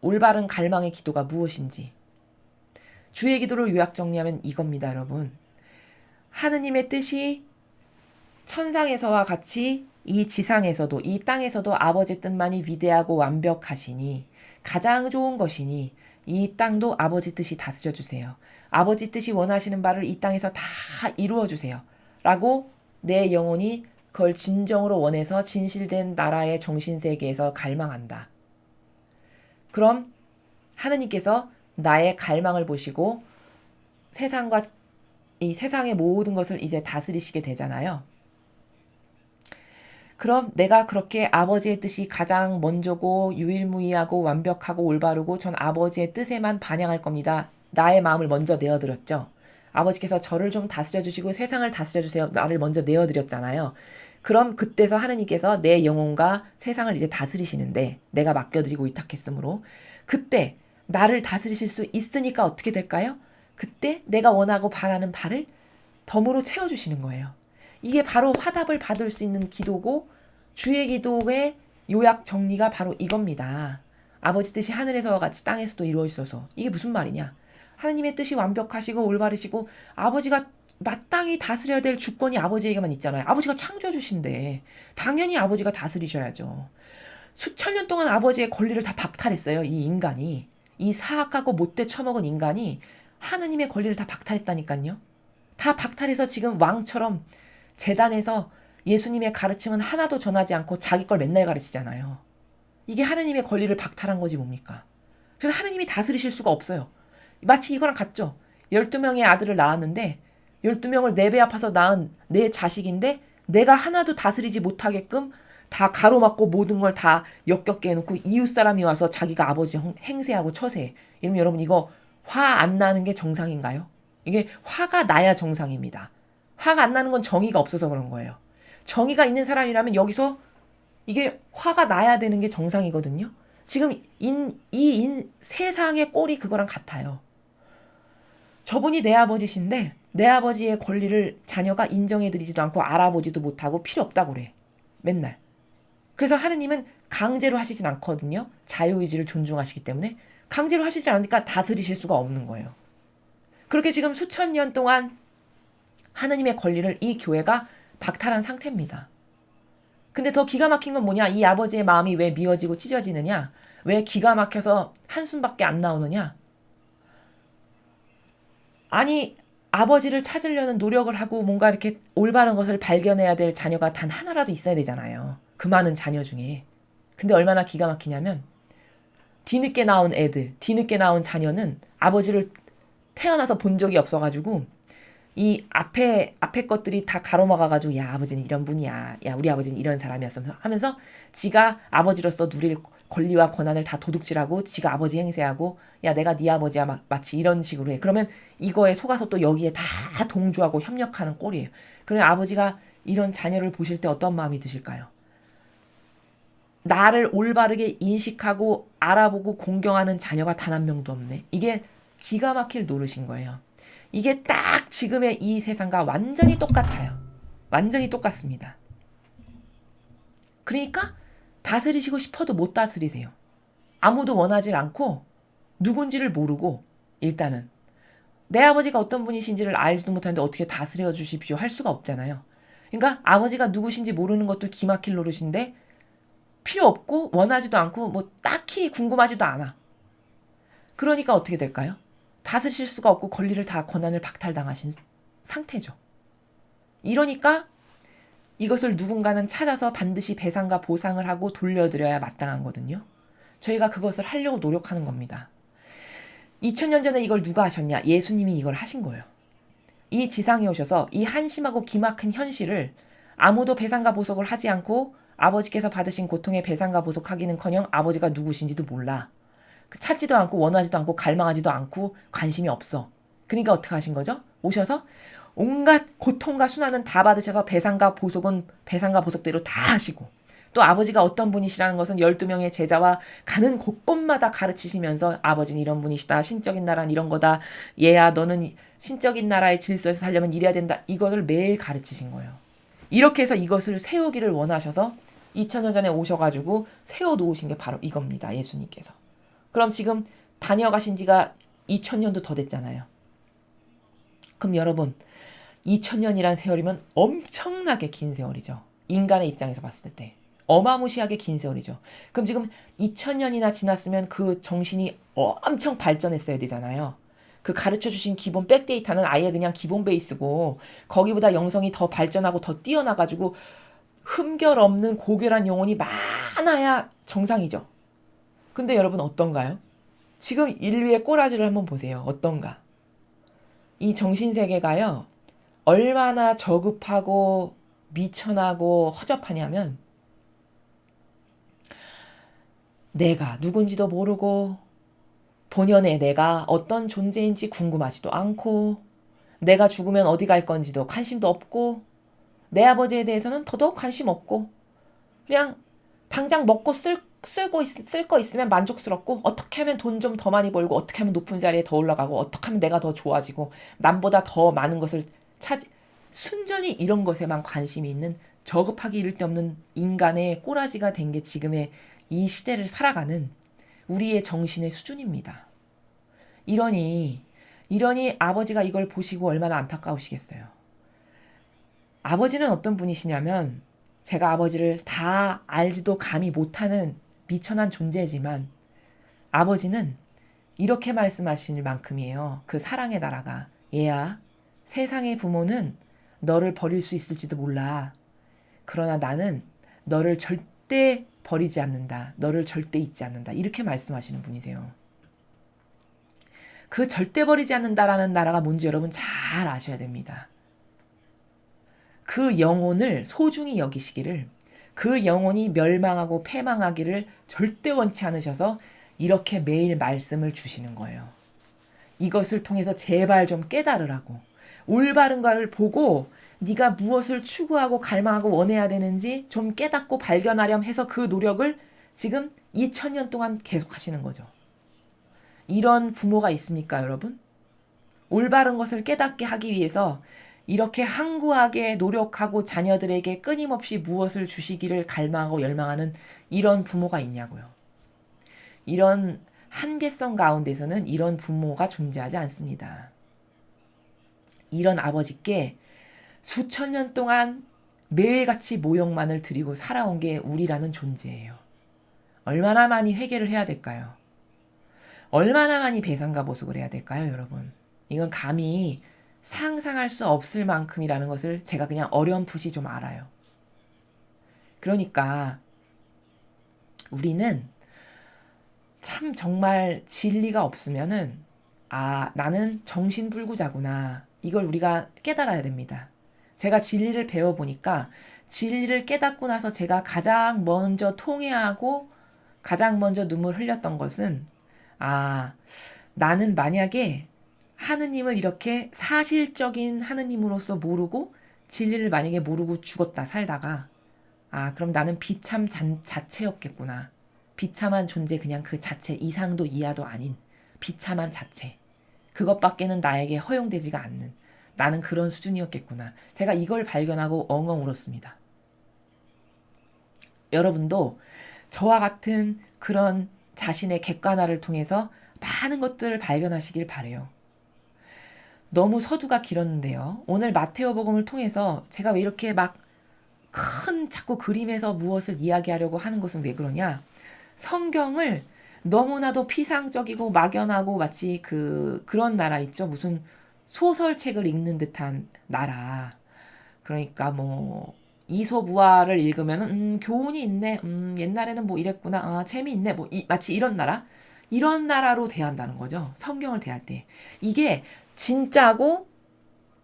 올바른 갈망의 기도가 무엇인지. 주의 기도를 요약 정리하면 이겁니다, 여러분. 하느님의 뜻이 천상에서와 같이 이 지상에서도 이 땅에서도 아버지 뜻만이 위대하고 완벽하시니 가장 좋은 것이니 이 땅도 아버지 뜻이 다스려 주세요. 아버지 뜻이 원하시는 바를 이 땅에서 다 이루어 주세요. 라고 내 영혼이 그걸 진정으로 원해서 진실된 나라의 정신세계에서 갈망한다. 그럼 하느님께서 나의 갈망을 보시고 세상과 이 세상의 모든 것을 이제 다스리시게 되잖아요. 그럼 내가 그렇게 아버지의 뜻이 가장 먼저고 유일무이하고 완벽하고 올바르고 전 아버지의 뜻에만 반영할 겁니다. 나의 마음을 먼저 내어드렸죠. 아버지께서 저를 좀 다스려주시고 세상을 다스려주세요. 나를 먼저 내어드렸잖아요. 그럼 그때서 하느님께서 내 영혼과 세상을 이제 다스리시는데 내가 맡겨드리고 위탁했으므로 그때 나를 다스리실 수 있으니까 어떻게 될까요? 그때 내가 원하고 바라는 바를 덤으로 채워주시는 거예요. 이게 바로 화답을 받을 수 있는 기도고 주의 기도의 요약 정리가 바로 이겁니다. 아버지 뜻이 하늘에서와 같이 땅에서도 이루어지소서. 이게 무슨 말이냐? 하나님의 뜻이 완벽하시고 올바르시고 아버지가 마땅히 다스려야 될 주권이 아버지에게만 있잖아요. 아버지가 창조해 주신데 당연히 아버지가 다스리셔야죠. 수천 년 동안 아버지의 권리를 다 박탈했어요. 이 인간이. 이 사악하고 못돼 처먹은 인간이 하나님의 권리를 다 박탈했다니까요. 다 박탈해서 지금 왕처럼 재단에서 예수님의 가르침은 하나도 전하지 않고 자기 걸 맨날 가르치잖아요. 이게 하나님의 권리를 박탈한 거지 뭡니까? 그래서 하나님이 다스리실 수가 없어요. 마치 이거랑 같죠. 12명의 아들을 낳았는데 12명을 내 배 아파서 낳은 내 자식인데 내가 하나도 다스리지 못하게끔 다 가로막고 모든 걸 다 역겹게 해놓고 이웃 사람이 와서 자기가 아버지 행세하고 처세해. 이러면 여러분 이거 화 안 나는 게 정상인가요? 이게 화가 나야 정상입니다. 화가 안 나는 건 정의가 없어서 그런 거예요. 정의가 있는 사람이라면 여기서 이게 화가 나야 되는 게 정상이거든요. 지금 세상의 꼴이 그거랑 같아요. 저분이 내 아버지신데 내 아버지의 권리를 자녀가 인정해드리지도 않고 알아보지도 못하고 필요 없다고 그래. 맨날. 그래서 하느님은 강제로 하시진 않거든요. 자유의지를 존중하시기 때문에 강제로 하시지 않으니까 다스리실 수가 없는 거예요. 그렇게 지금 수천 년 동안 하느님의 권리를 이 교회가 박탈한 상태입니다. 근데 더 기가 막힌 건 뭐냐? 이 아버지의 마음이 왜 미어지고 찢어지느냐? 왜 기가 막혀서 한숨밖에 안 나오느냐? 아니, 아버지를 찾으려는 노력을 하고 뭔가 이렇게 올바른 것을 발견해야 될 자녀가 단 하나라도 있어야 되잖아요. 그 많은 자녀 중에. 근데 얼마나 기가 막히냐면 뒤늦게 나온 애들, 뒤늦게 나온 자녀는 아버지를 태어나서 본 적이 없어가지고 이 앞에 것들이 다 가로막아가지고 야 아버지는 이런 분이야, 야 우리 아버지는 이런 사람이었어 하면서 지가 아버지로서 누릴 권리와 권한을 다 도둑질하고 지가 아버지 행세하고 야 내가 네 아버지야 마치 이런 식으로 해. 그러면 이거에 속아서 또 여기에 다 동조하고 협력하는 꼴이에요. 그럼 아버지가 이런 자녀를 보실 때 어떤 마음이 드실까요? 나를 올바르게 인식하고 알아보고 공경하는 자녀가 단 한 명도 없네. 이게 기가 막힐 노릇인 거예요. 이게 딱 지금의 이 세상과 완전히 똑같아요. 완전히 똑같습니다. 그러니까 다스리시고 싶어도 못 다스리세요. 아무도 원하지 않고 누군지를 모르고 일단은 내 아버지가 어떤 분이신지를 알지도 못하는데 어떻게 다스려 주십시오 할 수가 없잖아요. 그러니까 아버지가 누구신지 모르는 것도 기막힐 노릇인데 필요 없고 원하지도 않고 뭐 딱히 궁금하지도 않아. 그러니까 어떻게 될까요? 다스릴 수가 없고 권리를 다 권한을 박탈당하신 상태죠. 이러니까 이것을 누군가는 찾아서 반드시 배상과 보상을 하고 돌려드려야 마땅한 거거든요. 저희가 그것을 하려고 노력하는 겁니다. 2000년 전에 이걸 누가 하셨냐? 예수님이 이걸 하신 거예요. 이 지상에 오셔서 이 한심하고 기막힌 현실을 아무도 배상과 보석을 하지 않고 아버지께서 받으신 고통의 배상과 보석하기는커녕 아버지가 누구신지도 몰라. 찾지도 않고 원하지도 않고 갈망하지도 않고 관심이 없어. 그러니까 어떻게 하신 거죠? 오셔서 온갖 고통과 순환은 다 받으셔서 배상과 보석은 배상과 보석대로 다 하시고 또 아버지가 어떤 분이시라는 것은 12명의 제자와 가는 곳곳마다 가르치시면서 아버지는 이런 분이시다. 신적인 나라는 이런 거다. 얘야 너는 신적인 나라의 질서에서 살려면 이래야 된다. 이것을 매일 가르치신 거예요. 이렇게 해서 이것을 세우기를 원하셔서 2000년 전에 오셔가지고 세워놓으신 게 바로 이겁니다. 예수님께서. 그럼 지금 다녀가신 지가 2000년도 더 됐잖아요. 그럼 여러분 2000년이란 세월이면 엄청나게 긴 세월이죠. 인간의 입장에서 봤을 때. 어마무시하게 긴 세월이죠. 그럼 지금 2000년이나 지났으면 그 정신이 엄청 발전했어야 되잖아요. 그 가르쳐주신 기본 백데이터는 아예 그냥 기본 베이스고 거기보다 영성이 더 발전하고 더 뛰어나가지고 흠결 없는 고결한 영혼이 많아야 정상이죠. 근데 여러분 어떤가요? 지금 인류의 꼬라지를 한번 보세요. 어떤가? 이 정신세계가요. 얼마나 저급하고 미천하고 허접하냐면 내가 누군지도 모르고 본연의 내가 어떤 존재인지 궁금하지도 않고 내가 죽으면 어디 갈 건지도 관심도 없고 내 아버지에 대해서는 더더욱 관심 없고 그냥 당장 먹고 쓸 거 있으면 만족스럽고 어떻게 하면 돈 좀 더 많이 벌고 어떻게 하면 높은 자리에 더 올라가고 어떻게 하면 내가 더 좋아지고 남보다 더 많은 것을 순전히 이런 것에만 관심이 있는 저급하기 이를 데 없는 인간의 꼬라지가 된 게 지금의 이 시대를 살아가는 우리의 정신의 수준입니다. 이러니 아버지가 이걸 보시고 얼마나 안타까우시겠어요. 아버지는 어떤 분이시냐면 제가 아버지를 다 알지도 감히 못하는 미천한 존재지만 아버지는 이렇게 말씀하실 만큼이에요. 그 사랑의 나라가 얘야 세상의 부모는 너를 버릴 수 있을지도 몰라. 그러나 나는 너를 절대 버리지 않는다. 너를 절대 잊지 않는다. 이렇게 말씀하시는 분이세요. 그 절대 버리지 않는다라는 나라가 뭔지 여러분 잘 아셔야 됩니다. 그 영혼을 소중히 여기시기를 그 영혼이 멸망하고 패망하기를 절대 원치 않으셔서 이렇게 매일 말씀을 주시는 거예요. 이것을 통해서 제발 좀 깨달으라고. 올바른 것을 보고 네가 무엇을 추구하고 갈망하고 원해야 되는지 좀 깨닫고 발견하렴 해서 그 노력을 지금 2000년 동안 계속 하시는 거죠. 이런 부모가 있습니까, 여러분? 올바른 것을 깨닫게 하기 위해서 이렇게 항구하게 노력하고 자녀들에게 끊임없이 무엇을 주시기를 갈망하고 열망하는 이런 부모가 있냐고요. 이런 한계성 가운데서는 이런 부모가 존재하지 않습니다. 이런 아버지께 수천 년 동안 매일같이 모욕만을 드리고 살아온 게 우리라는 존재예요. 얼마나 많이 회개를 해야 될까요? 얼마나 많이 배상과 보복을 해야 될까요, 여러분? 이건 감히 상상할 수 없을 만큼이라는 것을 제가 그냥 어렴풋이 좀 알아요. 그러니까 우리는 참 정말 진리가 없으면은 나는 정신불구자구나. 이걸 우리가 깨달아야 됩니다. 제가 진리를 배워보니까 진리를 깨닫고 나서 제가 가장 먼저 통회하고 가장 먼저 눈물 흘렸던 것은 나는 만약에 하느님을 이렇게 사실적인 하느님으로서 모르고 진리를 만약에 모르고 죽었다 살다가 그럼 나는 비참 자체였겠구나. 비참한 존재 그냥 그 자체 이상도 이하도 아닌 비참한 자체. 그것밖에는 나에게 허용되지가 않는 나는 그런 수준이었겠구나. 제가 이걸 발견하고 엉엉 울었습니다. 여러분도 저와 같은 그런 자신의 객관화를 통해서 많은 것들을 발견하시길 바래요. 너무 서두가 길었는데요. 오늘 마테오복음을 통해서 제가 왜 이렇게 막 큰 자꾸 그림에서 무엇을 이야기하려고 하는 것은 왜 그러냐? 성경을 너무나도 피상적이고 막연하고 마치 그런 나라 있죠. 무슨 소설책을 읽는 듯한 나라. 그러니까 뭐 이솝우화를 읽으면 교훈이 있네. 옛날에는 뭐 이랬구나. 재미있네. 마치 이런 나라. 이런 나라로 대한다는 거죠. 성경을 대할 때. 이게 진짜고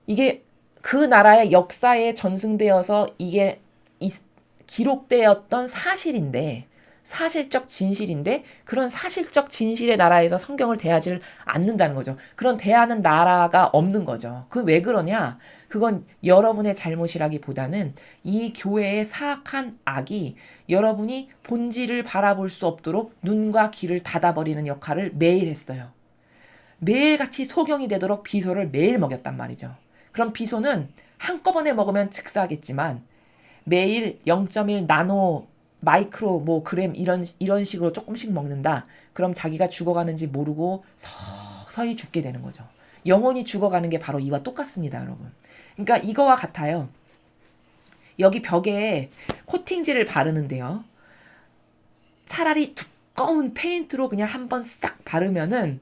이게 그 나라의 역사에 전승되어서 이게 기록되었던 사실인데 사실적 진실인데 그런 사실적 진실의 나라에서 성경을 대하지를 않는다는 거죠. 그런 대하는 나라가 없는 거죠. 그 왜 그러냐? 그건 여러분의 잘못이라기보다는 이 교회의 사악한 악이 여러분이 본질을 바라볼 수 없도록 눈과 귀를 닫아버리는 역할을 매일 했어요. 매일같이 소경이 되도록 비소를 매일 먹였단 말이죠. 그럼 비소는 한꺼번에 먹으면 즉사하겠지만 매일 0.1 나노 마이크로 뭐 그램 이런 식으로 조금씩 먹는다. 그럼 자기가 죽어가는지 모르고 서서히 죽게 되는 거죠. 영혼이 죽어가는 게 바로 이와 똑같습니다, 여러분. 그러니까 이거와 같아요. 여기 벽에 코팅지를 바르는데요. 차라리 두꺼운 페인트로 그냥 한번 싹 바르면은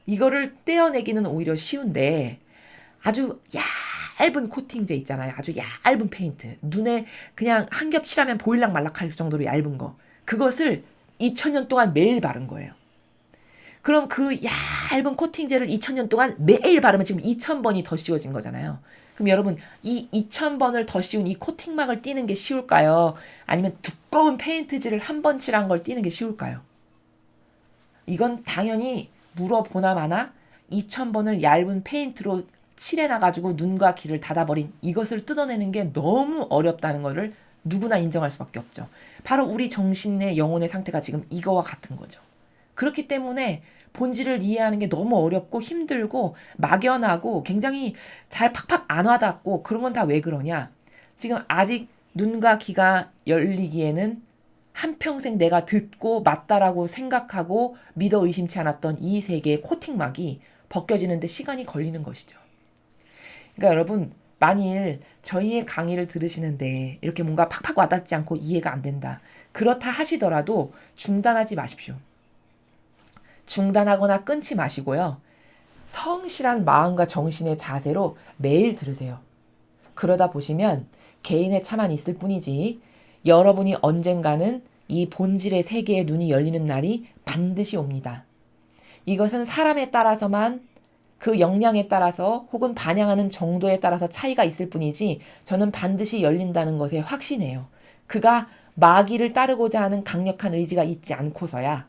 이거를 떼어내기는 오히려 쉬운데 아주 얇은 코팅제 있잖아요. 아주 얇은 페인트. 눈에 그냥 한 겹 칠하면 보일락 말락할 정도로 얇은 거. 그것을 2000년 동안 매일 바른 거예요. 그럼 그 얇은 코팅제를 2000년 동안 매일 바르면 지금 2000번이 더 씌워진 거잖아요. 그럼 여러분 이 2000번을 더 씌운 이 코팅막을 띄는 게 쉬울까요? 아니면 두꺼운 페인트지를 한 번 칠한 걸 띄는 게 쉬울까요? 이건 당연히 물어보나 마나 2000번을 얇은 페인트로 칠해놔가지고 눈과 귀를 닫아버린 이것을 뜯어내는 게 너무 어렵다는 것을 누구나 인정할 수밖에 없죠. 바로 우리 정신의 영혼의 상태가 지금 이거와 같은 거죠. 그렇기 때문에 본질을 이해하는 게 너무 어렵고 힘들고 막연하고 굉장히 잘 팍팍 안 와닿고 그런 건 다 왜 그러냐. 지금 아직 눈과 귀가 열리기에는 한평생 내가 듣고 맞다라고 생각하고 믿어 의심치 않았던 이 세계의 코팅막이 벗겨지는데 시간이 걸리는 것이죠. 그러니까 여러분 만일 저희의 강의를 들으시는데 이렇게 뭔가 팍팍 와닿지 않고 이해가 안 된다. 그렇다 하시더라도 중단하지 마십시오. 중단하거나 끊지 마시고요. 성실한 마음과 정신의 자세로 매일 들으세요. 그러다 보시면 개인의 차만 있을 뿐이지 여러분이 언젠가는 이 본질의 세계의 눈이 열리는 날이 반드시 옵니다. 이것은 사람에 따라서만 그 역량에 따라서 혹은 반영하는 정도에 따라서 차이가 있을 뿐이지 저는 반드시 열린다는 것에 확신해요. 그가 마귀를 따르고자 하는 강력한 의지가 있지 않고서야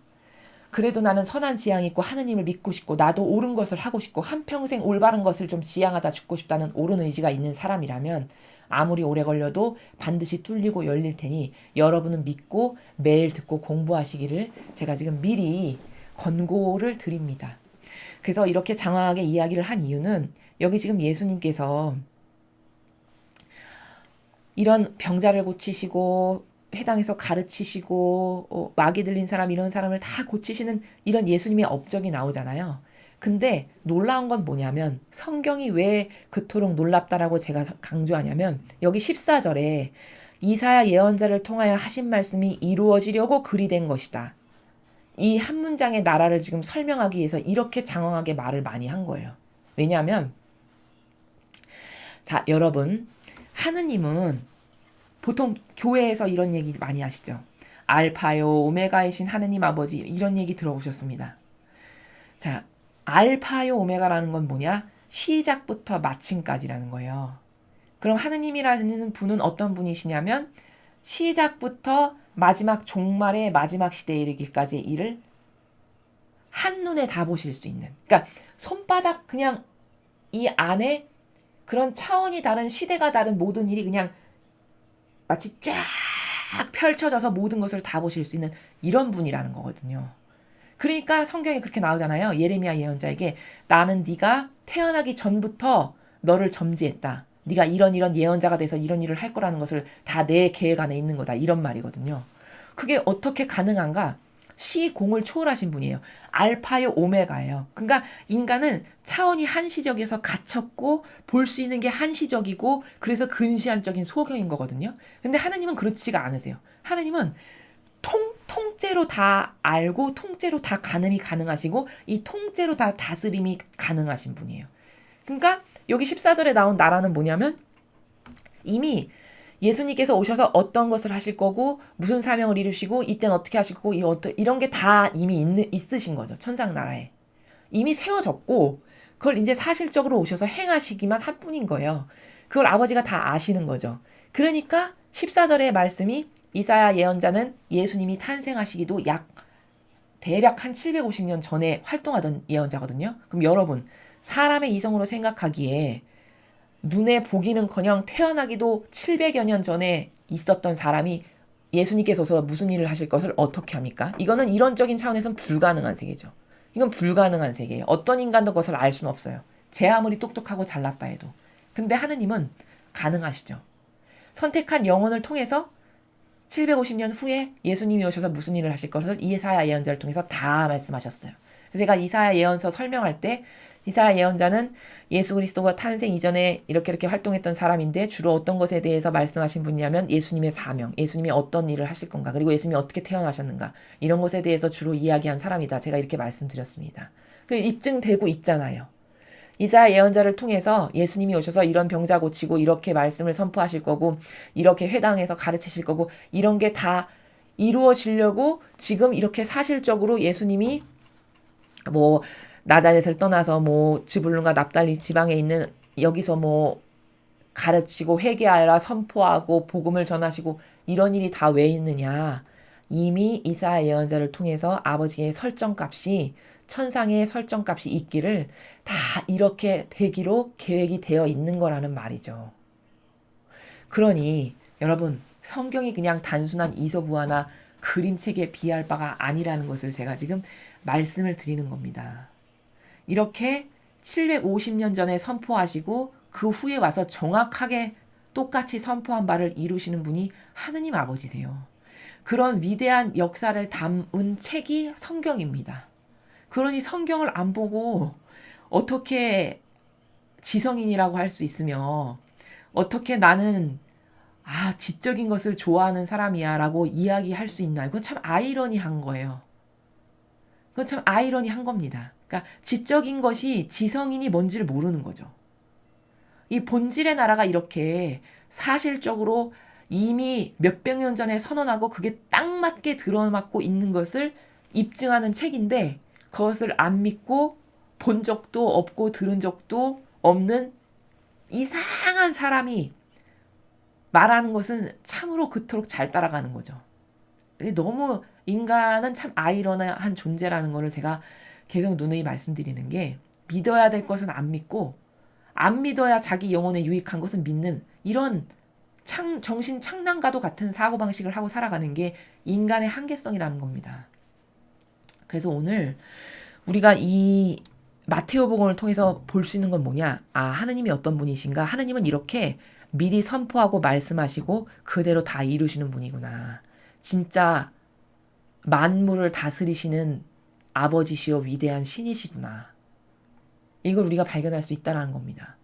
그래도 나는 선한 지향이 있고 하느님을 믿고 싶고 나도 옳은 것을 하고 싶고 한평생 올바른 것을 좀 지향하다 죽고 싶다는 옳은 의지가 있는 사람이라면 아무리 오래 걸려도 반드시 뚫리고 열릴 테니 여러분은 믿고 매일 듣고 공부하시기를 제가 지금 미리 권고를 드립니다. 그래서 이렇게 장황하게 이야기를 한 이유는 여기 지금 예수님께서 이런 병자를 고치시고 회당에서 가르치시고 마귀 들린 사람 이런 사람을 다 고치시는 이런 예수님의 업적이 나오잖아요. 근데 놀라운 건 뭐냐면 성경이 왜 그토록 놀랍다라고 제가 강조하냐면 여기 14절에 이사야 예언자를 통하여 하신 말씀이 이루어지려고 글이 된 것이다. 이 한 문장의 나라를 지금 설명하기 위해서 이렇게 장황하게 말을 많이 한 거예요. 왜냐하면 자, 여러분, 하느님은 보통 교회에서 이런 얘기 많이 하시죠. 알파요 오메가이신 하느님 아버지, 이런 얘기 들어보셨습니다. 자, 알파요 오메가라는 건 뭐냐? 시작부터 마침까지라는 거예요. 그럼 하느님이라는 분은 어떤 분이시냐면 시작부터 마지막 종말의 마지막 시대에 이르기까지의 일을 한눈에 다 보실 수 있는, 그러니까 손바닥 그냥 이 안에 그런 차원이 다른, 시대가 다른 모든 일이 그냥 마치 쫙 펼쳐져서 모든 것을 다 보실 수 있는 이런 분이라는 거거든요. 그러니까 성경에 그렇게 나오잖아요. 예레미야 예언자에게 나는 네가 태어나기 전부터 너를 점지했다. 네가 이런 예언자가 돼서 이런 일을 할 거라는 것을 다 내 계획 안에 있는 거다. 이런 말이거든요. 그게 어떻게 가능한가? 시공을 초월하신 분이에요. 알파요 오메가예요. 그러니까 인간은 차원이 한시적이어서 갇혔고 볼 수 있는 게 한시적이고 그래서 근시안적인 소경인 거거든요. 근데 하나님은 그렇지가 않으세요. 하나님은 통째로 다 알고 통째로 다 가늠이 가능하시고 이 통째로 다 다스림이 가능하신 분이에요. 그러니까 여기 14절에 나온 나라는 뭐냐면 이미 예수님께서 오셔서 어떤 것을 하실 거고 무슨 사명을 이루시고 이때는 어떻게 하실 거고 이런 게 다 이미 있으신 거죠. 천상 나라에. 이미 세워졌고 그걸 이제 사실적으로 오셔서 행하시기만 한 뿐인 거예요. 그걸 아버지가 다 아시는 거죠. 그러니까 14절의 말씀이 이사야 예언자는 예수님이 탄생하시기도 대략 한 750년 전에 활동하던 예언자거든요. 그럼 여러분, 사람의 이성으로 생각하기에 눈에 보기는커녕 태어나기도 700여 년 전에 있었던 사람이 예수님께서 오셔서 무슨 일을 하실 것을 어떻게 합니까? 이거는 이론적인 차원에서는 불가능한 세계죠. 이건 불가능한 세계예요. 어떤 인간도 그것을 알 수는 없어요. 제 아무리 똑똑하고 잘났다 해도. 근데 하느님은 가능하시죠. 선택한 영혼을 통해서 750년 후에 예수님이 오셔서 무슨 일을 하실 것을 이사야 예언자를 통해서 다 말씀하셨어요. 그래서 제가 이사야 예언서 설명할 때 이사야 예언자는 예수 그리스도가 탄생 이전에 이렇게 활동했던 사람인데 주로 어떤 것에 대해서 말씀하신 분이냐면 예수님의 사명, 예수님이 어떤 일을 하실 건가, 그리고 예수님이 어떻게 태어나셨는가, 이런 것에 대해서 주로 이야기한 사람이다. 제가 이렇게 말씀드렸습니다. 그 입증되고 있잖아요. 이사야 예언자를 통해서 예수님이 오셔서 이런 병자 고치고 이렇게 말씀을 선포하실 거고 이렇게 회당에서 가르치실 거고 이런 게 다 이루어지려고 지금 이렇게 사실적으로 예수님이 뭐 나자렛을 떠나서 뭐 즈불론과 납달리 지방에 있는 여기서 뭐 가르치고 회개하라 선포하고 복음을 전하시고 이런 일이 다 왜 있느냐? 이미 이사야 예언자를 통해서 아버지의 설정값이 천상의 설정값이 있기를 다 이렇게 되기로 계획이 되어 있는 거라는 말이죠. 그러니 여러분 성경이 그냥 단순한 이소부화나 그림책에 비할 바가 아니라는 것을 제가 지금 말씀을 드리는 겁니다. 이렇게 750년 전에 선포하시고 그 후에 와서 정확하게 똑같이 선포한 바를 이루시는 분이 하느님 아버지세요. 그런 위대한 역사를 담은 책이 성경입니다. 그러니 성경을 안 보고 어떻게 지성인이라고 할 수 있으며 어떻게 나는 지적인 것을 좋아하는 사람이야 라고 이야기할 수 있나. 이건 참 아이러니한 거예요. 그건 참 아이러니한 겁니다. 그러니까 지적인 것이 지성인이 뭔지를 모르는 거죠. 이 본질의 나라가 이렇게 사실적으로 이미 몇백 년 전에 선언하고 그게 딱 맞게 들어맞고 있는 것을 입증하는 책인데 그것을 안 믿고 본 적도 없고 들은 적도 없는 이상한 사람이 말하는 것은 참으로 그토록 잘 따라가는 거죠. 너무 인간은 참 아이러니한 존재라는 거를 제가 계속 누누이 말씀드리는 게 믿어야 될 것은 안 믿고 안 믿어야 자기 영혼에 유익한 것은 믿는 이런 정신 창난과도 같은 사고방식을 하고 살아가는 게 인간의 한계성이라는 겁니다. 그래서 오늘 우리가 이 마테오복음을 통해서 볼 수 있는 건 뭐냐? 하느님이 어떤 분이신가? 하느님은 이렇게 미리 선포하고 말씀하시고 그대로 다 이루시는 분이구나. 진짜 만물을 다스리시는 아버지시여 위대한 신이시구나. 이걸 우리가 발견할 수 있다는 겁니다.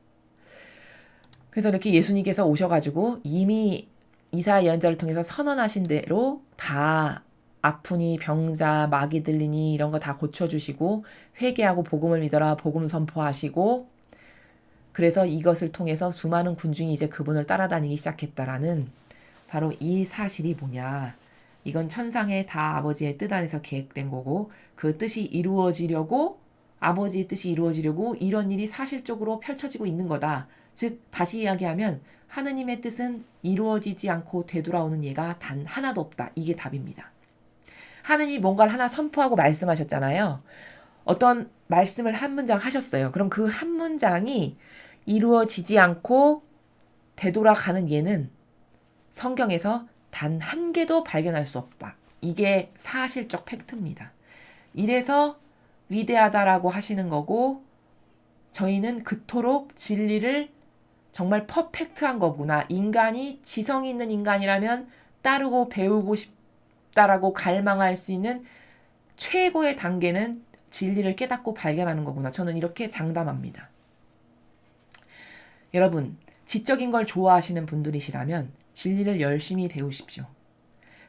그래서 이렇게 예수님께서 오셔가지고 이미 이사야 예언자를 통해서 선언하신 대로 다 아프니 병자 마귀 들리니 이런 거 다 고쳐주시고 회개하고 복음을 믿어라 복음 선포하시고 그래서 이것을 통해서 수많은 군중이 이제 그분을 따라다니기 시작했다라는 바로 이 사실이 뭐냐. 이건 천상의 다 아버지의 뜻 안에서 계획된 거고 그 뜻이 이루어지려고 아버지의 뜻이 이루어지려고 이런 일이 사실적으로 펼쳐지고 있는 거다. 즉 다시 이야기하면 하느님의 뜻은 이루어지지 않고 되돌아오는 예가 단 하나도 없다. 이게 답입니다. 하느님이 뭔가를 하나 선포하고 말씀하셨잖아요. 어떤 말씀을 한 문장 하셨어요. 그럼 그 한 문장이 이루어지지 않고 되돌아가는 예는 성경에서 단 한 개도 발견할 수 없다. 이게 사실적 팩트입니다. 이래서 위대하다라고 하시는 거고 저희는 그토록 진리를 정말 퍼펙트한 거구나. 인간이 지성이 있는 인간이라면 따르고 배우고 싶다라고 갈망할 수 있는 최고의 단계는 진리를 깨닫고 발견하는 거구나. 저는 이렇게 장담합니다. 여러분, 지적인 걸 좋아하시는 분들이시라면 진리를 열심히 배우십시오.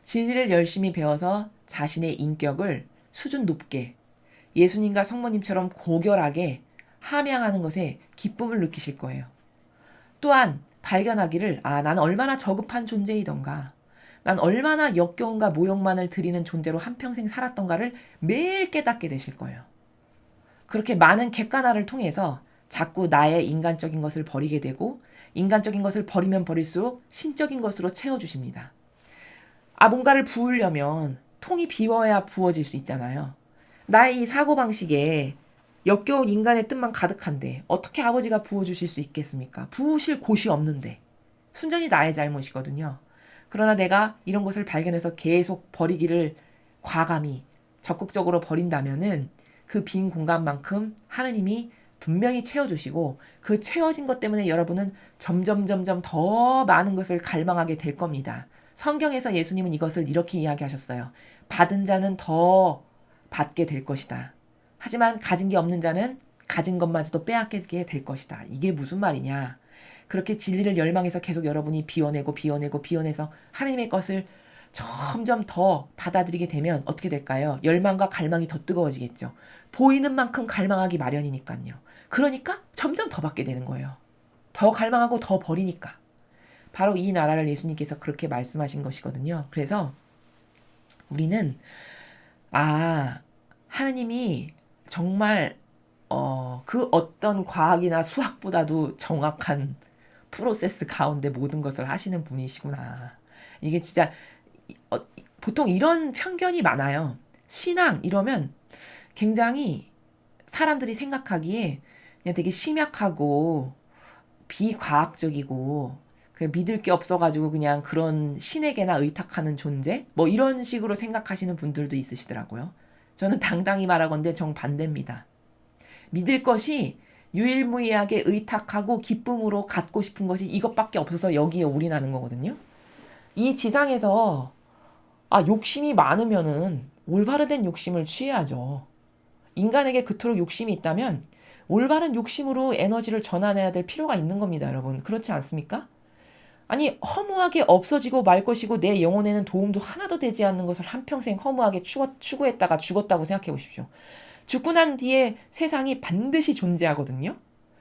진리를 열심히 배워서 자신의 인격을 수준 높게 예수님과 성모님처럼 고결하게 함양하는 것에 기쁨을 느끼실 거예요. 또한 발견하기를 난 얼마나 저급한 존재이던가 난 얼마나 역겨움과 모욕만을 드리는 존재로 한평생 살았던가를 매일 깨닫게 되실 거예요. 그렇게 많은 객관화를 통해서 자꾸 나의 인간적인 것을 버리게 되고 인간적인 것을 버리면 버릴수록 신적인 것으로 채워주십니다. 뭔가를 부으려면 통이 비워야 부어질 수 있잖아요. 나의 이 사고방식에 역겨운 인간의 뜻만 가득한데 어떻게 아버지가 부어주실 수 있겠습니까? 부으실 곳이 없는데. 순전히 나의 잘못이거든요. 그러나 내가 이런 것을 발견해서 계속 버리기를 과감히 적극적으로 버린다면은 그 빈 공간만큼 하느님이 분명히 채워주시고 그 채워진 것 때문에 여러분은 점점 더 많은 것을 갈망하게 될 겁니다. 성경에서 예수님은 이것을 이렇게 이야기하셨어요. 받은 자는 더 받게 될 것이다. 하지만 가진 게 없는 자는 가진 것마저도 빼앗게 될 것이다. 이게 무슨 말이냐. 그렇게 진리를 열망해서 계속 여러분이 비워내서 하나님의 것을 점점 더 받아들이게 되면 어떻게 될까요? 열망과 갈망이 더 뜨거워지겠죠. 보이는 만큼 갈망하기 마련이니까요. 그러니까 점점 더 받게 되는 거예요. 더 갈망하고 더 버리니까. 바로 이 나라를 예수님께서 그렇게 말씀하신 것이거든요. 그래서 우리는 하느님이 정말 그 어떤 과학이나 수학보다도 정확한 프로세스 가운데 모든 것을 하시는 분이시구나. 이게 진짜 보통 이런 편견이 많아요. 신앙 이러면 굉장히 사람들이 생각하기에 그냥 되게 심약하고 비과학적이고 그냥 믿을 게 없어가지고 그냥 그런 신에게나 의탁하는 존재? 뭐 이런 식으로 생각하시는 분들도 있으시더라고요. 저는 당당히 말하건대 정반대입니다. 믿을 것이 유일무이하게 의탁하고 기쁨으로 갖고 싶은 것이 이것밖에 없어서 여기에 올인하는 거거든요. 이 지상에서 욕심이 많으면은 올바르된 욕심을 취해야죠. 인간에게 그토록 욕심이 있다면 올바른 욕심으로 에너지를 전환해야 될 필요가 있는 겁니다, 여러분. 그렇지 않습니까? 아니 허무하게 없어지고 말 것이고 내 영혼에는 도움도 하나도 되지 않는 것을 한평생 허무하게 추구했다가 죽었다고 생각해 보십시오. 죽고 난 뒤에 세상이 반드시 존재하거든요.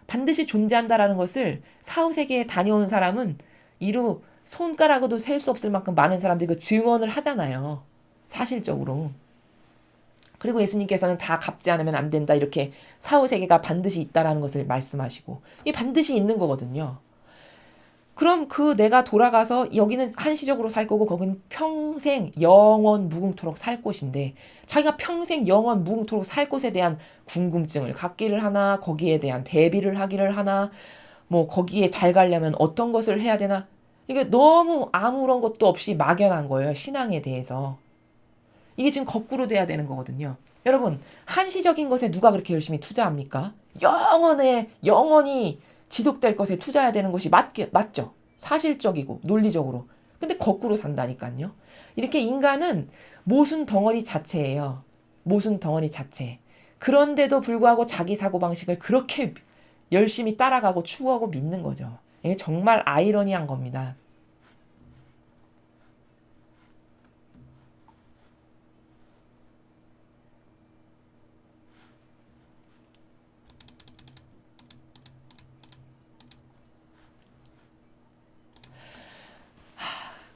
반드시 존재한다라는 것을 사후세계에 다녀온 사람은 이루 손가락으로도 셀 수 없을 만큼 많은 사람들이 그 증언을 하잖아요. 사실적으로. 그리고 예수님께서는 다 갚지 않으면 안 된다. 이렇게 사후세계가 반드시 있다라는 것을 말씀하시고 이게 반드시 있는 거거든요. 그럼 내가 돌아가서 여기는 한시적으로 살 거고 거기는 평생 영원 무궁토록 살 곳인데 자기가 평생 영원 무궁토록 살 곳에 대한 궁금증을 갖기를 하나 거기에 대한 대비를 하기를 하나 뭐 거기에 잘 가려면 어떤 것을 해야 되나 이게 너무 아무런 것도 없이 막연한 거예요. 신앙에 대해서. 이게 지금 거꾸로 돼야 되는 거거든요. 여러분 한시적인 것에 누가 그렇게 열심히 투자합니까? 영원히 지속될 것에 투자해야 되는 것이 맞죠? 사실적이고 논리적으로. 근데 거꾸로 산다니까요. 이렇게 인간은 모순 덩어리 자체예요. 모순 덩어리 자체. 그런데도 불구하고 자기 사고방식을 그렇게 열심히 따라가고 추구하고 믿는 거죠. 이게 정말 아이러니한 겁니다.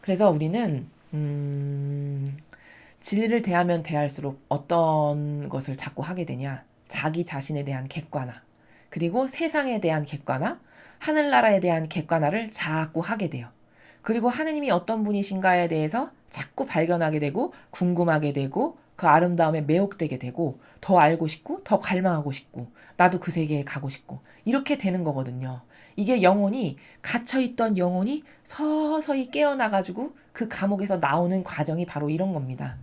그래서 우리는 진리를 대하면 대할수록 어떤 것을 자꾸 하게 되냐? 자기 자신에 대한 객관화, 그리고 세상에 대한 객관화, 하늘나라에 대한 객관화를 자꾸 하게 돼요. 그리고 하느님이 어떤 분이신가에 대해서 자꾸 발견하게 되고 궁금하게 되고 그 아름다움에 매혹되게 되고 더 알고 싶고 더 갈망하고 싶고 나도 그 세계에 가고 싶고 이렇게 되는 거거든요. 이게 영혼이 갇혀있던 영혼이 서서히 깨어나가지고 그 감옥에서 나오는 과정이 바로 이런 겁니다.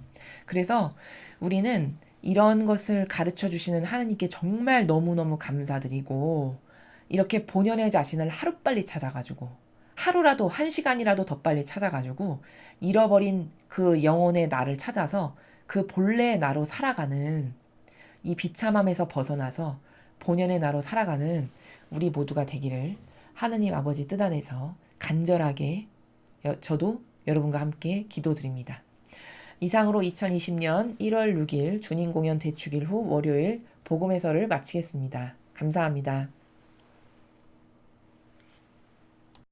그래서 우리는 이런 것을 가르쳐 주시는 하느님께 정말 너무너무 감사드리고 이렇게 본연의 자신을 하루빨리 찾아가지고 하루라도 한 시간이라도 더 빨리 찾아가지고 잃어버린 그 영혼의 나를 찾아서 그 본래의 나로 살아가는 이 비참함에서 벗어나서 본연의 나로 살아가는 우리 모두가 되기를 하느님 아버지 뜻 안에서 간절하게 저도 여러분과 함께 기도드립니다. 이상으로 2020년 1월 6일 주님 공연 대축일 후 월요일 복음 해설을 마치겠습니다. 감사합니다.